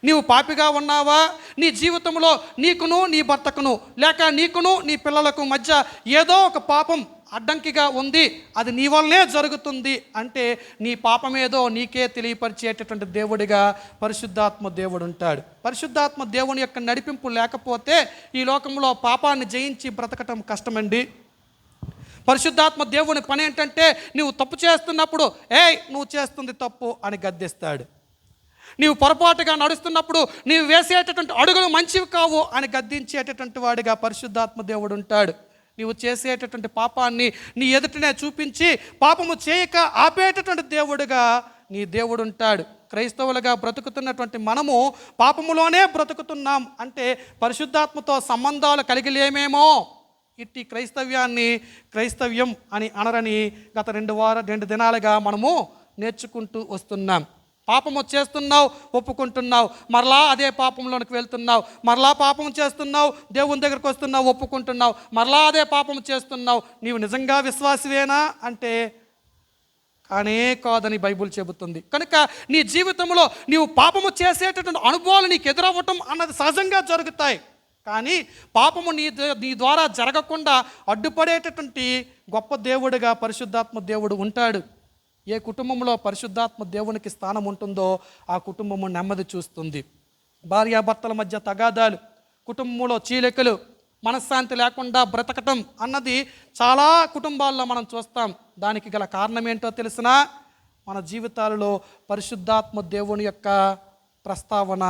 నీవు పాపిగా ఉన్నావా? నీ జీవితంలో నీకును నీ భర్తకును, లేక నీకును నీ పిల్లలకు మధ్య ఏదో ఒక పాపం అడ్డంకిగా ఉంది, అది నీ వల్లనే జరుగుతుంది అంటే నీ పాపమేదో నీకే తెలియపరిచేటటువంటి దేవుడిగా పరిశుద్ధాత్మ దేవుడు ఉంటాడు. పరిశుద్ధాత్మ దేవుని యొక్క నడిపింపు లేకపోతే ఈ లోకంలో పాపాన్ని జయించి బ్రతకటం కష్టమండి. పరిశుద్ధాత్మ దేవుని పని ఏంటంటే నువ్వు తప్పు చేస్తున్నప్పుడు నువ్వు చేస్తుంది తప్పు అని గద్దిస్తాడు. నీవు పొరపాటుగా నడుస్తున్నప్పుడు నీవు వేసేటటువంటి అడుగులు మంచివి కావు అని గద్దించేటటువంటి వాడిగా పరిశుద్ధాత్మ దేవుడు ఉంటాడు. నీవు చేసేటటువంటి పాపాన్ని నీ ఎదుటనే చూపించి పాపము చేయక ఆపేటటువంటి దేవుడిగా నీ దేవుడు ఉంటాడు. క్రైస్తవులుగా బ్రతుకుతున్నటువంటి మనము పాపములోనే బ్రతుకుతున్నాం అంటే పరిశుద్ధాత్మతో సంబంధాలు కలిగిలేమేమో. ఇట్టి క్రైస్తవ్యం అని అనరని గత 2 దినాలుగా మనము నేర్చుకుంటూ వస్తున్నాం. పాపము చేస్తున్నావు, ఒప్పుకుంటున్నావు, మరలా అదే పాపంలోనికి వెళ్తున్నావు, మరలా పాపం చేస్తున్నావు, దేవుని దగ్గరికి వస్తున్నావు, ఒప్పుకుంటున్నావు, మరలా అదే పాపం చేస్తున్నావు. నీవు నిజంగా విశ్వాసివేనా అంటే కానే కాదని బైబుల్ చెబుతుంది. కనుక నీ జీవితంలో నీవు పాపము చేసేటటువంటి అనుభవాలు నీకు ఎదురవ్వటం అన్నది సహజంగా జరుగుతాయి. కానీ పాపము నీ ద్వారా జరగకుండా అడ్డుపడేటటువంటి గొప్ప దేవుడిగా పరిశుద్ధాత్మ దేవుడు ఉంటాడు. ఏ కుటుంబంలో పరిశుద్ధాత్మ దేవునికి స్థానం ఉంటుందో ఆ కుటుంబము నెమ్మది చూస్తుంది. భార్యాభర్తల మధ్య తగాదాలు, కుటుంబంలో చీలికలు, మనశ్శాంతి లేకుండా బ్రతకటం అన్నది చాలా కుటుంబాల్లో మనం చూస్తాం. దానికి గల కారణం ఏంటో తెలిసినా మన జీవితాలలో పరిశుద్ధాత్మ దేవుని యొక్క ప్రస్తావన,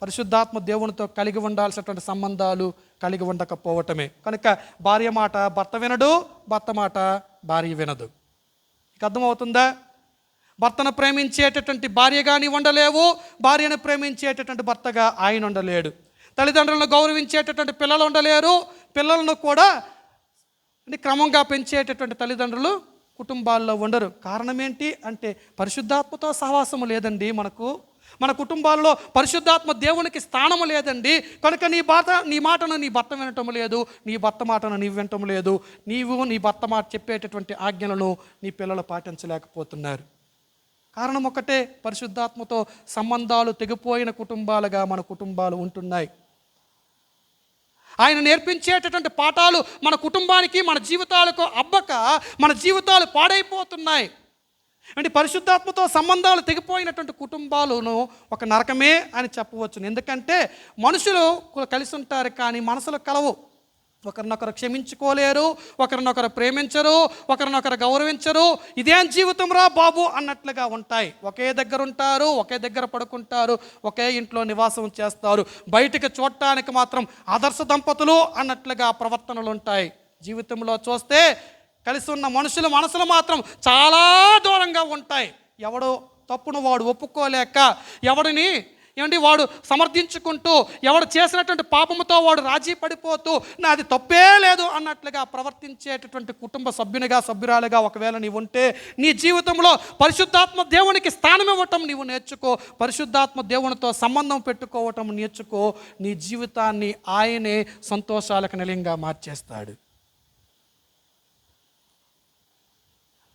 పరిశుద్ధాత్మ దేవునితో కలిగి ఉండాల్సినటువంటి సంబంధాలు కలిగి ఉండకపోవటమే. కనుక భార్య మాట భర్త వినడు, భర్త మాట భార్య వినదు. ఇక అర్థమవుతుందా? భర్తను ప్రేమించేటటువంటి భార్యగా నీవు ఉండలేవు, భార్యను ప్రేమించేటటువంటి భర్తగా ఆయన ఉండలేడు. తల్లిదండ్రులను గౌరవించేటటువంటి పిల్లలు ఉండలేరు, పిల్లలను కూడా క్రమంగా పెంచేటటువంటి తల్లిదండ్రులు కుటుంబాల్లో ఉండరు. కారణం ఏంటి అంటే పరిశుద్ధాత్మతో సహవాసము లేదండి. మన కుటుంబాల్లో పరిశుద్ధాత్మ దేవునికి స్థానము లేదండి. కనుక నీ మాటను నీ భర్త వినటం లేదు, నీ భర్త మాటను నీవు వినటం లేదు. నీవు నీ భర్త మాట చెప్పేటటువంటి ఆజ్ఞలను నీ పిల్లలు పాటించలేకపోతున్నారు. కారణం ఒకటే, పరిశుద్ధాత్మతో సంబంధాలు తెగిపోయిన కుటుంబాలుగా మన కుటుంబాలు ఉంటున్నాయి. ఆయన నేర్పించేటటువంటి పాఠాలు మన కుటుంబానికి, మన జీవితాలకు అబ్బక మన జీవితాలు పాడైపోతున్నాయి. అంటే పరిశుద్ధాత్మతో సంబంధాలు తెగిపోయినటువంటి కుటుంబాలను ఒక నరకమే అని చెప్పవచ్చు. ఎందుకంటే మనుషులు కలిసి ఉంటారు కానీ మనసులు కలవు. ఒకరినొకరు క్షమించుకోలేరు, ఒకరినొకరు ప్రేమించరు, ఒకరినొకరు గౌరవించరు. ఇదేం జీవితం రా బాబు అన్నట్లుగా ఉంటాయి. ఒకే దగ్గర ఉంటారు, ఒకే దగ్గర పడుకుంటారు, ఒకే ఇంట్లో నివాసం చేస్తారు. బయటికి చూడటానికి మాత్రం ఆదర్శ దంపతులు అన్నట్లుగా ప్రవర్తనలు ఉంటాయి. జీవితంలో చూస్తే కలిసి ఉన్న మనసులు మాత్రం చాలా దూరంగా ఉంటాయి. ఎవడు తప్పును వాడు ఒప్పుకోలేక, ఎవడిని వాడు సమర్థించుకుంటూ, ఎవడు చేసినటువంటి పాపముతో వాడు రాజీ పడిపోతూ నాది తప్పే లేదు అన్నట్లుగా ప్రవర్తించేటటువంటి కుటుంబ సభ్యురాలుగా ఒకవేళ నీవు ఉంటే నీ జీవితంలో పరిశుద్ధాత్మ దేవునికి స్థానం ఇవ్వటం నీవు నేర్చుకో. పరిశుద్ధాత్మ దేవునితో సంబంధం పెట్టుకోవటం నేర్చుకో. నీ జీవితాన్ని ఆయనే సంతోషాలకు నిలయంగా మార్చేస్తాడు.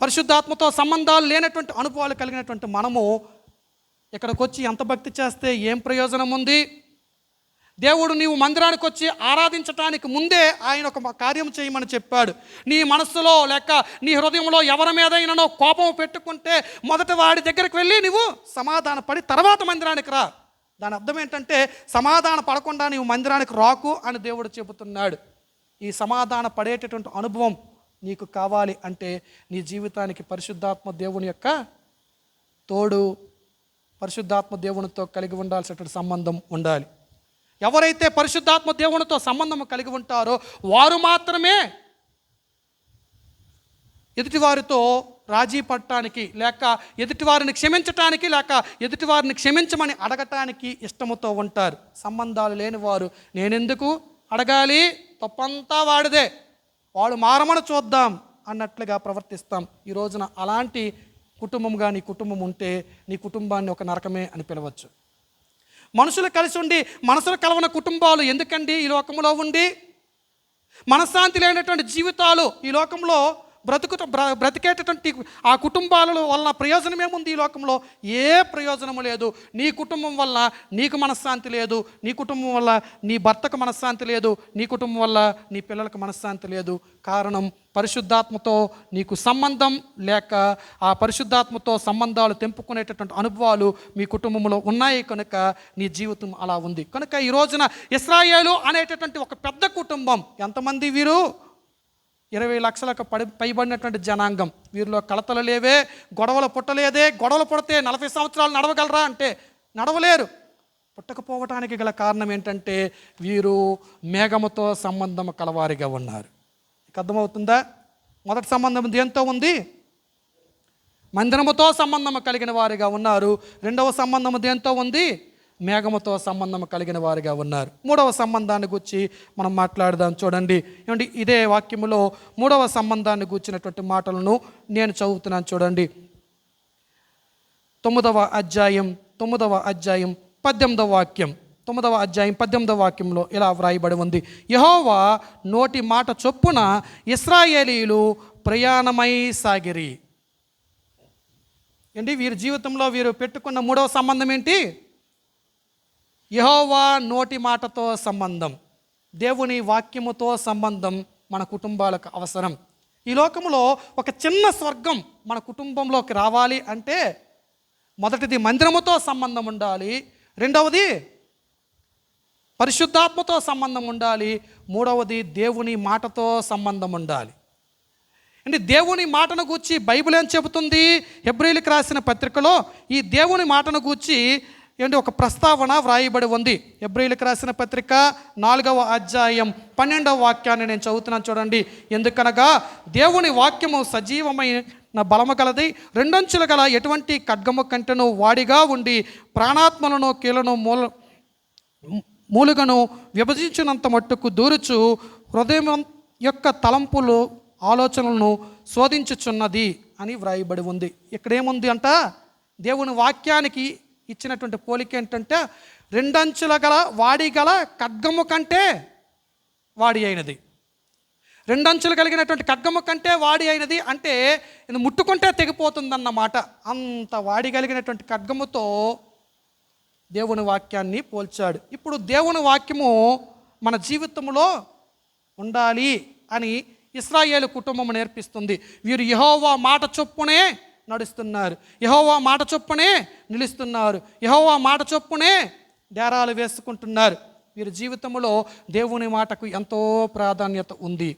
పరిశుద్ధాత్మతో సంబంధాలు లేనటువంటి అనుభవాలు కలిగినటువంటి మనము ఇక్కడికి వచ్చి ఎంత భక్తి చేస్తే ఏం ప్రయోజనం ఉంది? దేవుడు నీవు మందిరానికి వచ్చి ఆరాధించటానికి ముందే ఆయన ఒక కార్యం చేయమని చెప్పాడు. నీ మనస్సులో లేక నీ హృదయంలో ఎవరి మీదైనానో కోపం పెట్టుకుంటే మొదట వాడి దగ్గరికి వెళ్ళి నువ్వు సమాధాన పడి తర్వాత మందిరానికి రా. దాని అర్థం ఏంటంటే సమాధాన పడకుండా నీవు మందిరానికి రాకు అని దేవుడు చెబుతున్నాడు. ఈ సమాధాన పడేటటువంటి అనుభవం నీకు కావాలి అంటే నీ జీవితానికి పరిశుద్ధాత్మ దేవుని యొక్క తోడు, పరిశుద్ధాత్మ దేవునితో కలిగి ఉండాల్సినటువంటి సంబంధం ఉండాలి. ఎవరైతే పరిశుద్ధాత్మ దేవునితో సంబంధం కలిగి ఉంటారో వారు మాత్రమే ఎదుటివారితో రాజీ పడటానికి, లేక ఎదుటివారిని క్షమించటానికి, లేక ఎదుటివారిని క్షమించమని అడగటానికి ఇష్టముతో ఉంటారు. సంబంధాలు లేని వారు నేనెందుకు అడగాలి, తప్పంతా వాడిదే, వాడు మారమని చూద్దాం అన్నట్లుగా ప్రవర్తిస్తాం. ఈ రోజున అలాంటి కుటుంబంగా నీ కుటుంబం ఉంటే నీ కుటుంబాన్ని ఒక నరకమే అని పిలవచ్చు. మనుషులు కలిసి ఉండి మనసులు కలవని కుటుంబాలు ఎందుకండి ఈ లోకంలో ఉండి? మనశ్శాంతి లేనటువంటి జీవితాలు ఈ లోకంలో బ్రతికేటటువంటి ఆ కుటుంబాల వలన ప్రయోజనం ఏముంది? ఈ లోకంలో ఏ ప్రయోజనము లేదు. నీ కుటుంబం వల్ల నీకు మనశ్శాంతి లేదు, నీ కుటుంబం వల్ల నీ భర్తకు మనశ్శాంతి లేదు, నీ కుటుంబం వల్ల నీ పిల్లలకు మనశ్శాంతి లేదు. కారణం పరిశుద్ధాత్మతో నీకు సంబంధం లేక ఆ పరిశుద్ధాత్మతో సంబంధాలు తెంపుకునేటటువంటి అనుభవాలు మీ కుటుంబంలో ఉన్నాయి కనుక నీ జీవితం అలా ఉంది. కనుక ఈ రోజున ఇశ్రాయేలు అనేటటువంటి ఒక పెద్ద కుటుంబం, ఎంతమంది వీరు? 20 లక్షలకు పైబడినటువంటి జనాంగం. వీరిలో కలతలు లేవే, గొడవలు పుట్టలేదే. గొడవలు పుడితే 40 సంవత్సరాలు నడవగలరా అంటే నడవలేరు. పుట్టకపోవటానికి గల కారణం ఏంటంటే వీరు మేఘముతో సంబంధం కలవారిగా ఉన్నారు. అర్థమవుతుందా? మొదటి సంబంధం దేంతో ఉంది? మందిరముతో సంబంధం కలిగిన వారిగా ఉన్నారు. రెండవ సంబంధము దేంతో ఉంది? మేఘముతో సంబంధం కలిగిన వారిగా ఉన్నారు. మూడవ సంబంధాన్ని గురించి మనం మాట్లాడదాం. చూడండి, ఏమండి ఇదే వాక్యములో మూడవ సంబంధాన్ని గూర్చినటువంటి మాటలను నేను చదువుతున్నాను. చూడండి, 9వ అధ్యాయం 18వ వాక్యం. 9వ అధ్యాయం 18వ వాక్యంలో ఇలా వ్రాయబడి ఉంది: యెహోవా నోటి మాట చొప్పున ఇశ్రాయేలీయులు ప్రయాణమై సాగిరి. ఏంటి వీరి జీవితంలో వీరు పెట్టుకున్న మూడవ సంబంధం ఏంటి? యెహోవా నోటి మాటతో సంబంధం, దేవుని వాక్యముతో సంబంధం మన కుటుంబాలకు అవసరం. ఈ లోకంలో ఒక చిన్న స్వర్గం మన కుటుంబంలోకి రావాలి అంటే మొదటిది మందిరముతో సంబంధం ఉండాలి, రెండవది పరిశుద్ధాత్మతో సంబంధం ఉండాలి, మూడవది దేవుని మాటతో సంబంధం ఉండాలి. అంటే దేవుని మాటను గూర్చి బైబిల్ ఏం చెబుతుంది? హెబ్రీయులకు రాసిన పత్రికలో ఈ దేవుని మాటను గూర్చి ఏంటి ఒక ప్రస్తావన వ్రాయబడి ఉంది. హెబ్రీయులకు రాసిన పత్రిక 4వ అధ్యాయం 12వ వాక్యాన్ని నేను చదువుతున్నాను చూడండి. ఎందుకనగా దేవుని వాక్యము సజీవమైన బలము గలది, రెండంచులు గల ఎటువంటి ఖడ్గము కంటెను వాడిగా ఉండి ప్రాణాత్మలను కీలను మూలుగను విభజించినంత మట్టుకు దూరుచు హృదయం యొక్క తలంపులు ఆలోచనలను శోధించుచున్నది అని వ్రాయబడి ఉంది. ఇక్కడేముంది అంట? దేవుని వాక్యానికి ఇచ్చినటువంటి పోలిక ఏంటంటే రెండంచుల గల వాడి గల ఖడ్గము కంటే వాడి అయినది. రెండంచులు కలిగినటువంటి ఖడ్గము కంటే వాడి అయినది అంటే ఇది ముట్టుకుంటే తెగిపోతుందన్నమాట. అంత వాడి కలిగినటువంటి ఖడ్గముతో దేవుని వాక్యాన్ని పోల్చాడు. ఇప్పుడు దేవుని వాక్యము మన జీవితంలో ఉండాలి అని ఇశ్రాయేలు కుటుంబం నేర్పిస్తుంది. వీరు యెహోవా మాట చొప్పునే నడుస్తున్నారు, యెహోవా మాట చొప్పునే నిలుస్తున్నారు, యెహోవా మాట చొప్పునే డేరాలు వేసుకుంటున్నారు. వీరి జీవితంలో దేవుని మాటకు ఎంతో ప్రాధాన్యత ఉంది.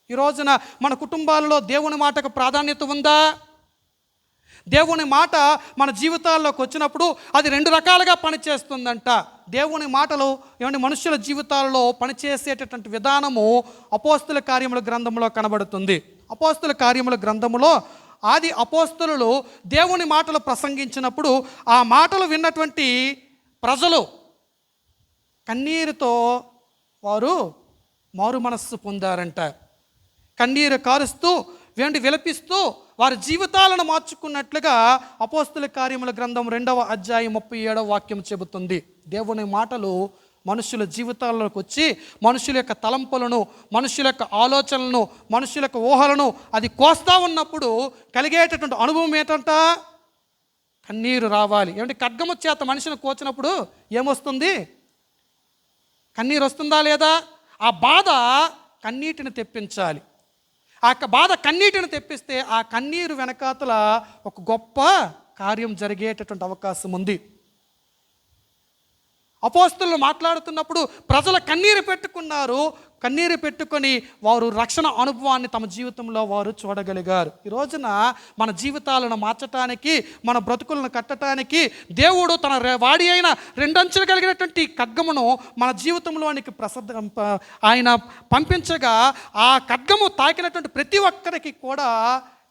ఈ రోజున మన కుటుంబాలలో దేవుని మాటకు ప్రాధాన్యత ఉందా? దేవుని మాట మన జీవితాల్లోకి వచ్చినప్పుడు అది రెండు రకాలుగా పనిచేస్తుందంట. దేవుని మాటలు ఏమంటే మనుషుల జీవితాల్లో పనిచేసేటటువంటి విధానము అపోస్తుల కార్యముల గ్రంథంలో కనబడుతుంది. అపోస్తుల కార్యముల గ్రంథములో ఆది అపోస్తులు దేవుని మాటలు ప్రసంగించినప్పుడు ఆ మాటలు విన్నటువంటి ప్రజలు కన్నీరుతో వారు మారు మనస్సు పొందారంట. కన్నీరు కారుస్తూ విలపిస్తూ వారి జీవితాలను మార్చుకున్నట్లుగా అపోస్తుల కార్యముల గ్రంథం 2వ అధ్యాయం 37వ వాక్యం చెబుతుంది. దేవుని మాటలు మనుషుల జీవితాల్లోకి వచ్చి మనుషుల యొక్క తలంపులను, మనుషుల యొక్క ఆలోచనలను, మనుషుల యొక్క ఊహలను అది కోస్తా ఉన్నప్పుడు కలిగేటటువంటి అనుభవం ఏంటంట? కన్నీరు రావాలి. ఏమంటే ఖడ్గము చేత మనిషిని కోచినప్పుడు ఏమొస్తుంది? కన్నీరు వస్తుందా లేదా? ఆ బాధ కన్నీటిని తెప్పించాలి. ఆ బాధ కన్నీటిని తెప్పిస్తే ఆ కన్నీరు వెనకాతల ఒక గొప్ప కార్యం జరిగేటటువంటి అవకాశం ఉంది. అపోస్తలులు మాట్లాడుతున్నప్పుడు ప్రజల కన్నీరు పెట్టుకున్నారు. కన్నీరు పెట్టుకొని వారు రక్షణ అనుభవాన్ని తమ జీవితంలో వారు చూడగలిగారు. ఈ రోజున మన జీవితాలను మార్చటానికి, మన బ్రతుకులను కట్టడానికి దేవుడు తన వాడి అయిన రెండంచులు కలిగినటువంటి ఖడ్గమును మన జీవితంలోనికి ఆయన పంపించగా ఆ ఖడ్గము తాకినటువంటి ప్రతి ఒక్కరికి కూడా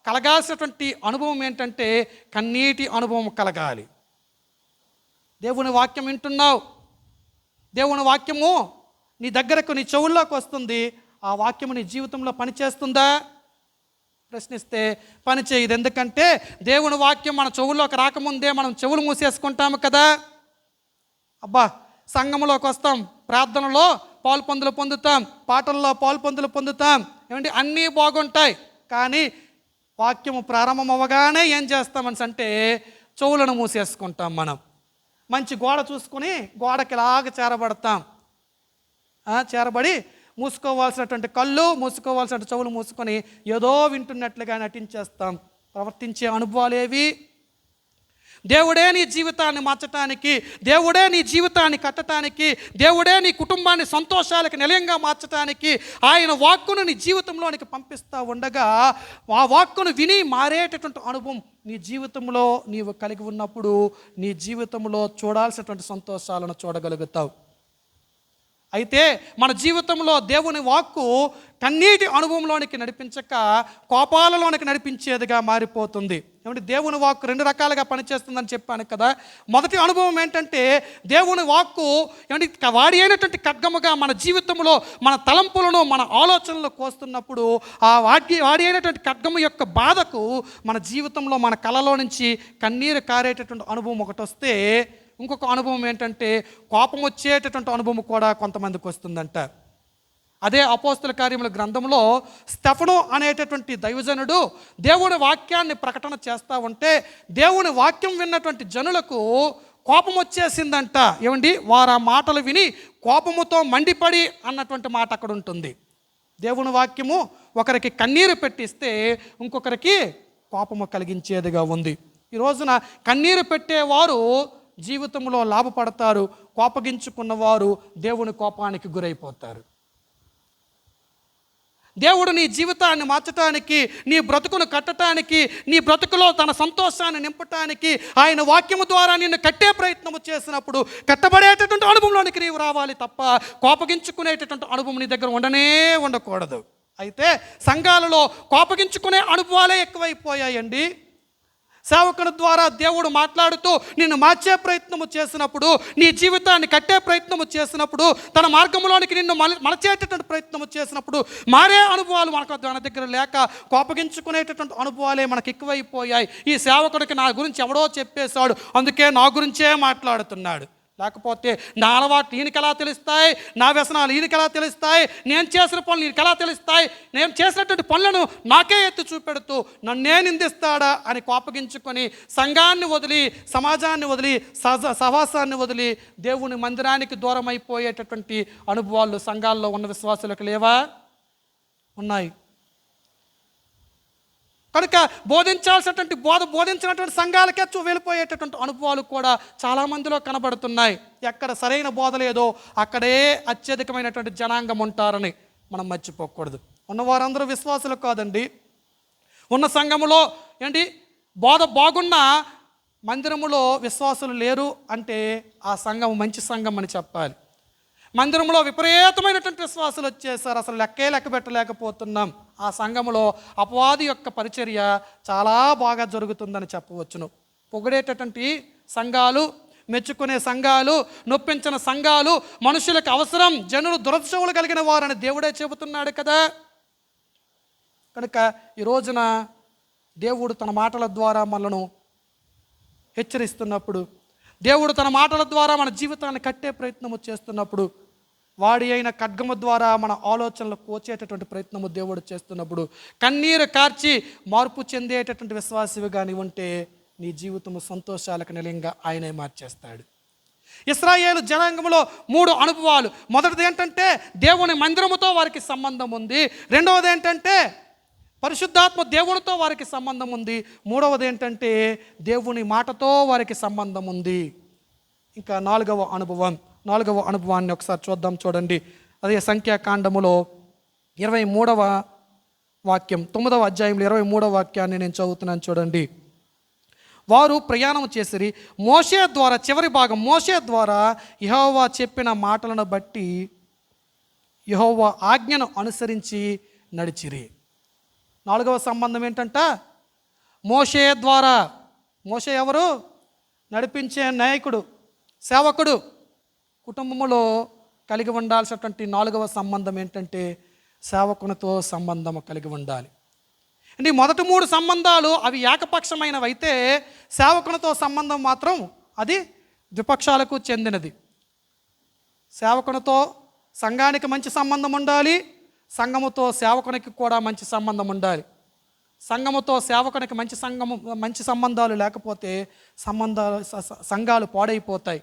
కలగాల్సినటువంటి అనుభవం ఏంటంటే కన్నీటి అనుభవం కలగాలి. దేవుని వాక్యం వింటున్నావు, దేవుని వాక్యము నీ దగ్గరకు నీ చెవుల్లోకి వస్తుంది, ఆ వాక్యము నీ జీవితంలో పనిచేస్తుందా? ప్రశ్నిస్తే పని చేయదు. ఎందుకంటే దేవుని వాక్యం మన చెవుల్లోకి రాకముందే మనం చెవులు మూసేసుకుంటాము కదా. అబ్బా సంఘంలోకి వస్తాం, ప్రార్థనలో పాల్పొందులు పొందుతాం, పాటల్లో పాల్పొందులు పొందుతాం, ఏమంటే అన్నీ బాగుంటాయి. కానీ వాక్యము ప్రారంభం అవ్వగానే ఏం చేస్తామని అంటే చెవులను మూసేసుకుంటాం. మనం మంచి గోడ చూసుకుని గోడకి ఇలాగ చేరబడి మూసుకోవాల్సినటువంటి కళ్ళు మూసుకోవాల్సిన చెవులు మూసుకొని ఏదో వింటున్నట్లుగా నటించేస్తాం. ప్రవర్తించే అనుభవాలు ఏవి? దేవుడే నీ జీవితాన్ని మార్చటానికి, దేవుడే నీ జీవితాన్ని కట్టడానికి, దేవుడే నీ కుటుంబాన్ని సంతోషాలకు నిలయంగా మార్చటానికి ఆయన వాక్కును నీ జీవితంలోనికి పంపిస్తూ ఉండగా ఆ వాక్కును విని మారేటటువంటి అనుభవం నీ జీవితంలో నీవు కలిగి ఉన్నప్పుడు నీ జీవితంలో చూడాల్సినటువంటి సంతోషాలను చూడగలుగుతావు. అయితే మన జీవితంలో దేవుని వాక్కు కన్నీటి అనుభవంలోనికి నడిపించక కోపాలలోనికి నడిపించేదిగా మారిపోతుంది. ఏమంటే దేవుని వాక్కు రెండు రకాలుగా పనిచేస్తుందని చెప్పాను కదా. మొదటి అనుభవం ఏంటంటే దేవుని వాక్కు ఏమంటే వాడి అయినటువంటి ఖడ్గముగా మన జీవితంలో మన తలంపులను, మన ఆలోచనలు కోస్తున్నప్పుడు ఆ వాడి అయినటువంటి ఖడ్గము యొక్క బాధకు మన జీవితంలో మన కళలో నుంచి కన్నీరు కారేటటువంటి అనుభవం ఒకటి వస్తే, ఇంకొక అనుభవం ఏంటంటే కోపం వచ్చేటటువంటి అనుభవం కూడా కొంతమందికి వస్తుందంట. అదే అపోస్తల కార్యముల గ్రంథంలో స్టెఫను అనేటటువంటి దైవజనుడు దేవుని వాక్యాన్ని ప్రకటన చేస్తూ ఉంటే దేవుని వాక్యం విన్నటువంటి జనులకు కోపం వచ్చేసిందంట. ఏమండి, వారు ఆ మాటలు విని కోపముతో మండిపడి అన్నటువంటి మాట అక్కడ ఉంటుంది. దేవుని వాక్యము ఒకరికి కన్నీరు పెట్టిస్తే ఇంకొకరికి కోపము కలిగించేదిగా ఉంది. ఈ రోజున కన్నీరు పెట్టేవారు జీవితంలో లాభపడతారు, కోపగించుకున్నవారు దేవుని కోపానికి గురైపోతారు. దేవుడు నీ జీవితాన్ని మార్చటానికి, నీ బ్రతుకును కట్టడానికి, నీ బ్రతుకులో తన సంతోషాన్ని నింపటానికి ఆయన వాక్యము ద్వారా నిన్ను కట్టే ప్రయత్నము చేసినప్పుడు కట్టబడేటటువంటి అనుభవంలోనికి నీవు రావాలి తప్ప కోపగించుకునేటటువంటి అనుభవం నీ దగ్గర ఉండకూడదు. అయితే సంఘాలలో కోపగించుకునే అనుభవాలే ఎక్కువైపోయాయండి. సేవకుని ద్వారా దేవుడు మాట్లాడుతూ నిన్ను మార్చే ప్రయత్నము చేసినప్పుడు, నీ జీవితాన్ని కట్టే ప్రయత్నము చేసినప్పుడు, తన మార్గంలోనికి నిన్ను మలచేటటువంటి ప్రయత్నము చేసినప్పుడు మారే అనుభవాలు మనకు మన దగ్గర లేక కోపగించుకునేటటువంటి అనుభవాలే మనకు ఎక్కువైపోయాయి. ఈ సేవకుడికి నా గురించి ఎవడో చెప్పేశాడు, అందుకే నా గురించే మాట్లాడుతున్నాడు. లేకపోతే నా అలవాట్లు ఈయనకి ఎలా తెలుస్తాయి, నా వ్యసనాలు ఈయనకి ఎలా తెలుస్తాయి, నేను చేసిన పనులు ఈయనకి ఎలా తెలుస్తాయి, నేను చేసినటువంటి పనులను నాకే ఎత్తి చూపెడుతూ నన్నే నిందిస్తాడా అని కోపగించుకొని సంఘాన్ని వదిలి, సమాజాన్ని వదిలి, సహవాసాన్ని వదిలి దేవుని మందిరానికి దూరం అయిపోయేటటువంటి అనుభవాలు సంఘాల్లో ఉన్న విశ్వాసులకు లేవా? ఉన్నాయి. కనుక బోధించాల్సినటువంటి బోధించినటువంటి సంఘాలకే వెళ్ళిపోయేటటువంటి అనుభవాలు కూడా చాలామందిలో కనబడుతున్నాయి. ఎక్కడ సరైన బోధ లేదో అక్కడే అత్యధికమైనటువంటి జనాంగం ఉంటారని మనం మర్చిపోకూడదు. ఉన్నవారందరూ విశ్వాసులు కాదండి. ఉన్న సంఘములో బోధ బాగున్న మందిరములో విశ్వాసులు లేరు అంటే ఆ సంఘం మంచి సంఘం అని చెప్పాలి. మందిరంలో విపరీతమైనటువంటి విశ్వాసులు వచ్చేసారు, అసలు లెక్క పెట్టలేకపోతున్నాం. ఆ సంఘములో అపవాది యొక్క పరిచర్య చాలా బాగా జరుగుతుందని చెప్పవచ్చును. పొగిడేటటువంటి సంఘాలు, మెచ్చుకునే సంఘాలు, నొప్పించిన సంఘాలు మనుషులకు అవసరం, జనులు దురదృష్టములు కలిగిన వారని దేవుడే చెబుతున్నాడు కదా. కనుక ఈ రోజున దేవుడు తన మాటల ద్వారా మనను హెచ్చరిస్తున్నప్పుడు, దేవుడు తన మాటల ద్వారా మన జీవితాన్ని కట్టే ప్రయత్నము చేస్తున్నప్పుడు, వాడి అయిన ఖడ్గము ద్వారా మన ఆలోచనలు కోచేటటువంటి ప్రయత్నము దేవుడు చేస్తున్నప్పుడు కన్నీరు కార్చి మార్పు చెందేటటువంటి విశ్వాసివి కానీ ఉంటే నీ జీవితము సంతోషాలకు నిలయంగా ఆయనే మార్చేస్తాడు. ఇశ్రాయేలు జనాంగంలో 3 అనుభవాలు. మొదటిది ఏంటంటే దేవుని మందిరముతో వారికి సంబంధం ఉంది. రెండవది ఏంటంటే పరిశుద్ధాత్మ దేవునితో వారికి సంబంధం ఉంది. మూడవది ఏంటంటే దేవుని మాటతో వారికి సంబంధం ఉంది. ఇంకా నాలుగవ అనుభవాన్ని ఒకసారి చూద్దాం. చూడండి, అదే సంఖ్యాకాండములో 23వ వాక్యం, 9వ అధ్యాయంలో 23వ వాక్యాన్ని నేను చదువుతున్నాను. చూడండి, వారు ప్రయాణం చేసిరి. మోషే ద్వారా, చివరి భాగం, మోషే ద్వారా యెహోవా చెప్పిన మాటలను బట్టి యెహోవా ఆజ్ఞను అనుసరించి నడిచిరి. 4వ సంబంధం ఏంటంట? మోషే ద్వారా. మోషే ఎవరు? నడిపించే నాయకుడు, సేవకుడు. కుటుంబంలో కలిగి ఉండాల్సినటువంటి 4వ సంబంధం ఏంటంటే సేవకునితో సంబంధం కలిగి ఉండాలి. అంటే మొదటి 3 సంబంధాలు అవి ఏకపక్షమైనవి అయితే సేవకునితో సంబంధం మాత్రం అది ద్విపక్షాలకు చెందినది. సేవకునితో సంఘానికి మంచి సంబంధం ఉండాలి, సంఘముతో సేవకునికి కూడా మంచి సంబంధం ఉండాలి. సంఘముతో సేవకునికి మంచి సంబంధాలు లేకపోతే సంఘాలు పాడైపోతాయి.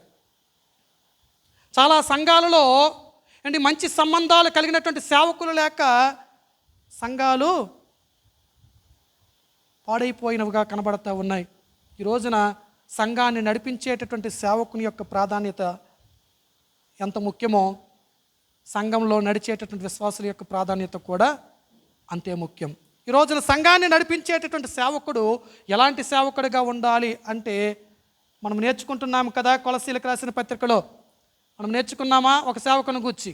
చాలా సంఘాలలో మంచి సంబంధాలు కలిగినటువంటి సేవకులు లేక సంఘాలు పాడైపోయినవిగా కనబడుతూ ఉన్నాయి. ఈ రోజున సంఘాన్ని నడిపించేటటువంటి సేవకుని యొక్క ప్రాధాన్యత ఎంత ముఖ్యమో సంఘంలో నడిచేటటువంటి విశ్వాసుల యొక్క ప్రాధాన్యత కూడా అంతే ముఖ్యం. ఈ రోజున సంఘాన్ని నడిపించేటటువంటి సేవకుడు ఎలాంటి సేవకుడిగా ఉండాలి అంటే మనం నేర్చుకుంటున్నాము కదా. కొలసీలకు రాసిన పత్రికలో మనం నేర్చుకున్నామా ఒక సేవకుని గూర్చి?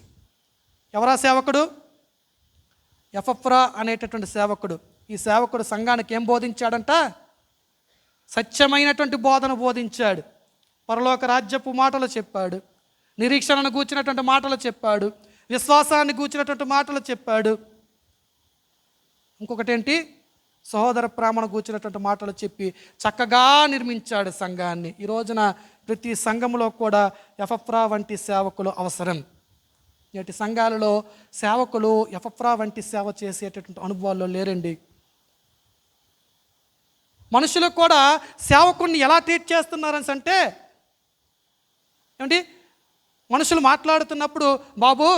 ఎవరా సేవకుడు? ఎపఫ్రా అనేటటువంటి సేవకుడు. ఈ సేవకుడు సంఘానికి ఏం బోధించాడంట? సత్యమైనటువంటి బోధన బోధించాడు. పరలోక రాజ్యపు మాటలు చెప్పాడు, నిరీక్షణను గూర్చినటువంటి మాటలు చెప్పాడు, విశ్వాసాన్ని గూర్చినటువంటి మాటలు చెప్పాడు. ఇంకొకటి ఏంటి? సహోదర ప్రేమను గూర్చినటువంటి మాటలు చెప్పి చక్కగా నిర్మించాడు సంఘాన్ని. ఈ రోజున ప్రతి సంఘంలో కూడా ఎపఫ్రా వంటి సేవకులు అవసరం. నేటి సంఘాలలో సేవకులు ఎఫ్రా వంటి సేవ చేసేటటువంటి అనుభవాల్లో లేరండి. మనుషులు కూడా సేవకుడిని ఎలా ట్రీట్ చేస్తున్నారని అంటే ఏమండి, మనుషులు మాట్లాడుతున్నప్పుడు బాబు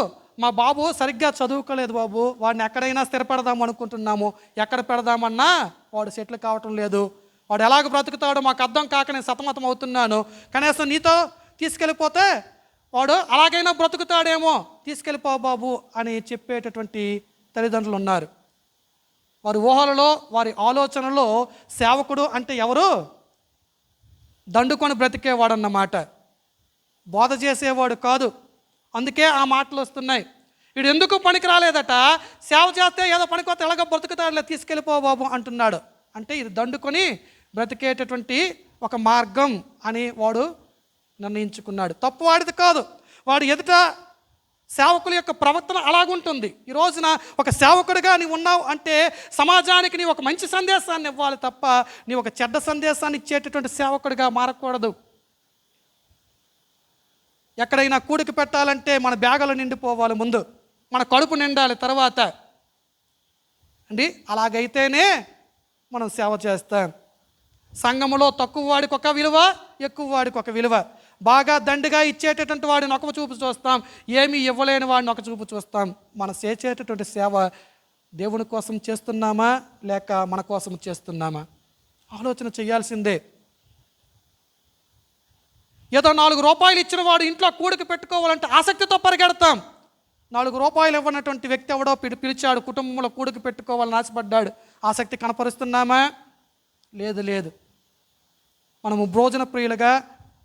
మా బాబు సరిగ్గా చదువుకోలేదు బాబు, వాడిని ఎక్కడైనా స్థిరపెడదాం అనుకుంటున్నాము, ఎక్కడ పెడదామన్నా వాడు సెటిల్ కావటం లేదు, వాడు ఎలాగ బ్రతుకుతాడో మాకు అర్థం కాక నేను సతమతం అవుతున్నాను, కనీసం నీతో తీసుకెళ్ళిపోతే వాడు అలాగైనా బ్రతుకుతాడేమో, తీసుకెళ్ళిపో బాబు అని చెప్పేటటువంటి తల్లిదండ్రులు ఉన్నారు. వారి ఊహలలో వారి ఆలోచనలో సేవకుడు అంటే ఎవరు? దండుకొని బ్రతికేవాడన్నమాట, బోధ చేసేవాడు కాదు. అందుకే ఆ మాటలు వస్తున్నాయి. వీడు ఎందుకు పనికి రాలేదట, సేవ చేస్తే ఏదో పనికొస్తే ఎలాగో బ్రతుకుతాడులే, తీసుకెళ్ళిపో బాబు అంటున్నాడు. అంటే ఇది దండుకొని బ్రతికేటటువంటి ఒక మార్గం అని వాడు నిర్ణయించుకున్నాడు. తప్పు వాడిది కాదు, వాడు ఎదుట సేవకుల యొక్క ప్రవర్తన అలాగుంటుంది. ఈ రోజున ఒక సేవకుడిగా నీవు ఉన్నావు అంటే సమాజానికి నీ ఒక మంచి సందేశాన్ని ఇవ్వాలి తప్ప నీ ఒక చెడ్డ సందేశాన్ని ఇచ్చేటటువంటి సేవకుడిగా మారకూడదు. ఎక్కడైనా కూడికి పెట్టాలంటే మన బ్యాగులు నిండిపోవాలి, ముందు మన కడుపు నిండాలి తర్వాత అండి. అలాగైతేనే మనం సేవ చేస్తాం. సంఘములో తక్కువ వాడికి ఒక విలువ, ఎక్కువ వాడికి ఒక విలువ. బాగా దండిగా ఇచ్చేటటువంటి వాడిని ఒక చూపు చూస్తాం, ఏమీ ఇవ్వలేని వాడిని ఒక చూపు చూస్తాం. మనం చేసేటటువంటి సేవ దేవుని కోసం చేస్తున్నామా లేక మన కోసం చేస్తున్నామా ఆలోచన చేయాల్సిందే. ఏదో 4 రూపాయలు ఇచ్చిన వాడు ఇంట్లో కూడికి పెట్టుకోవాలంటే ఆసక్తితో పరిగెడతాం. 4 రూపాయలు ఇవ్వనటువంటి వ్యక్తి ఎవడో పిలిచాడు, కుటుంబంలో కూడికి పెట్టుకోవాలని ఆశపడ్డాడు, ఆసక్తి కనపరుస్తున్నామా? లేదు. మనము భోజన ప్రియులుగా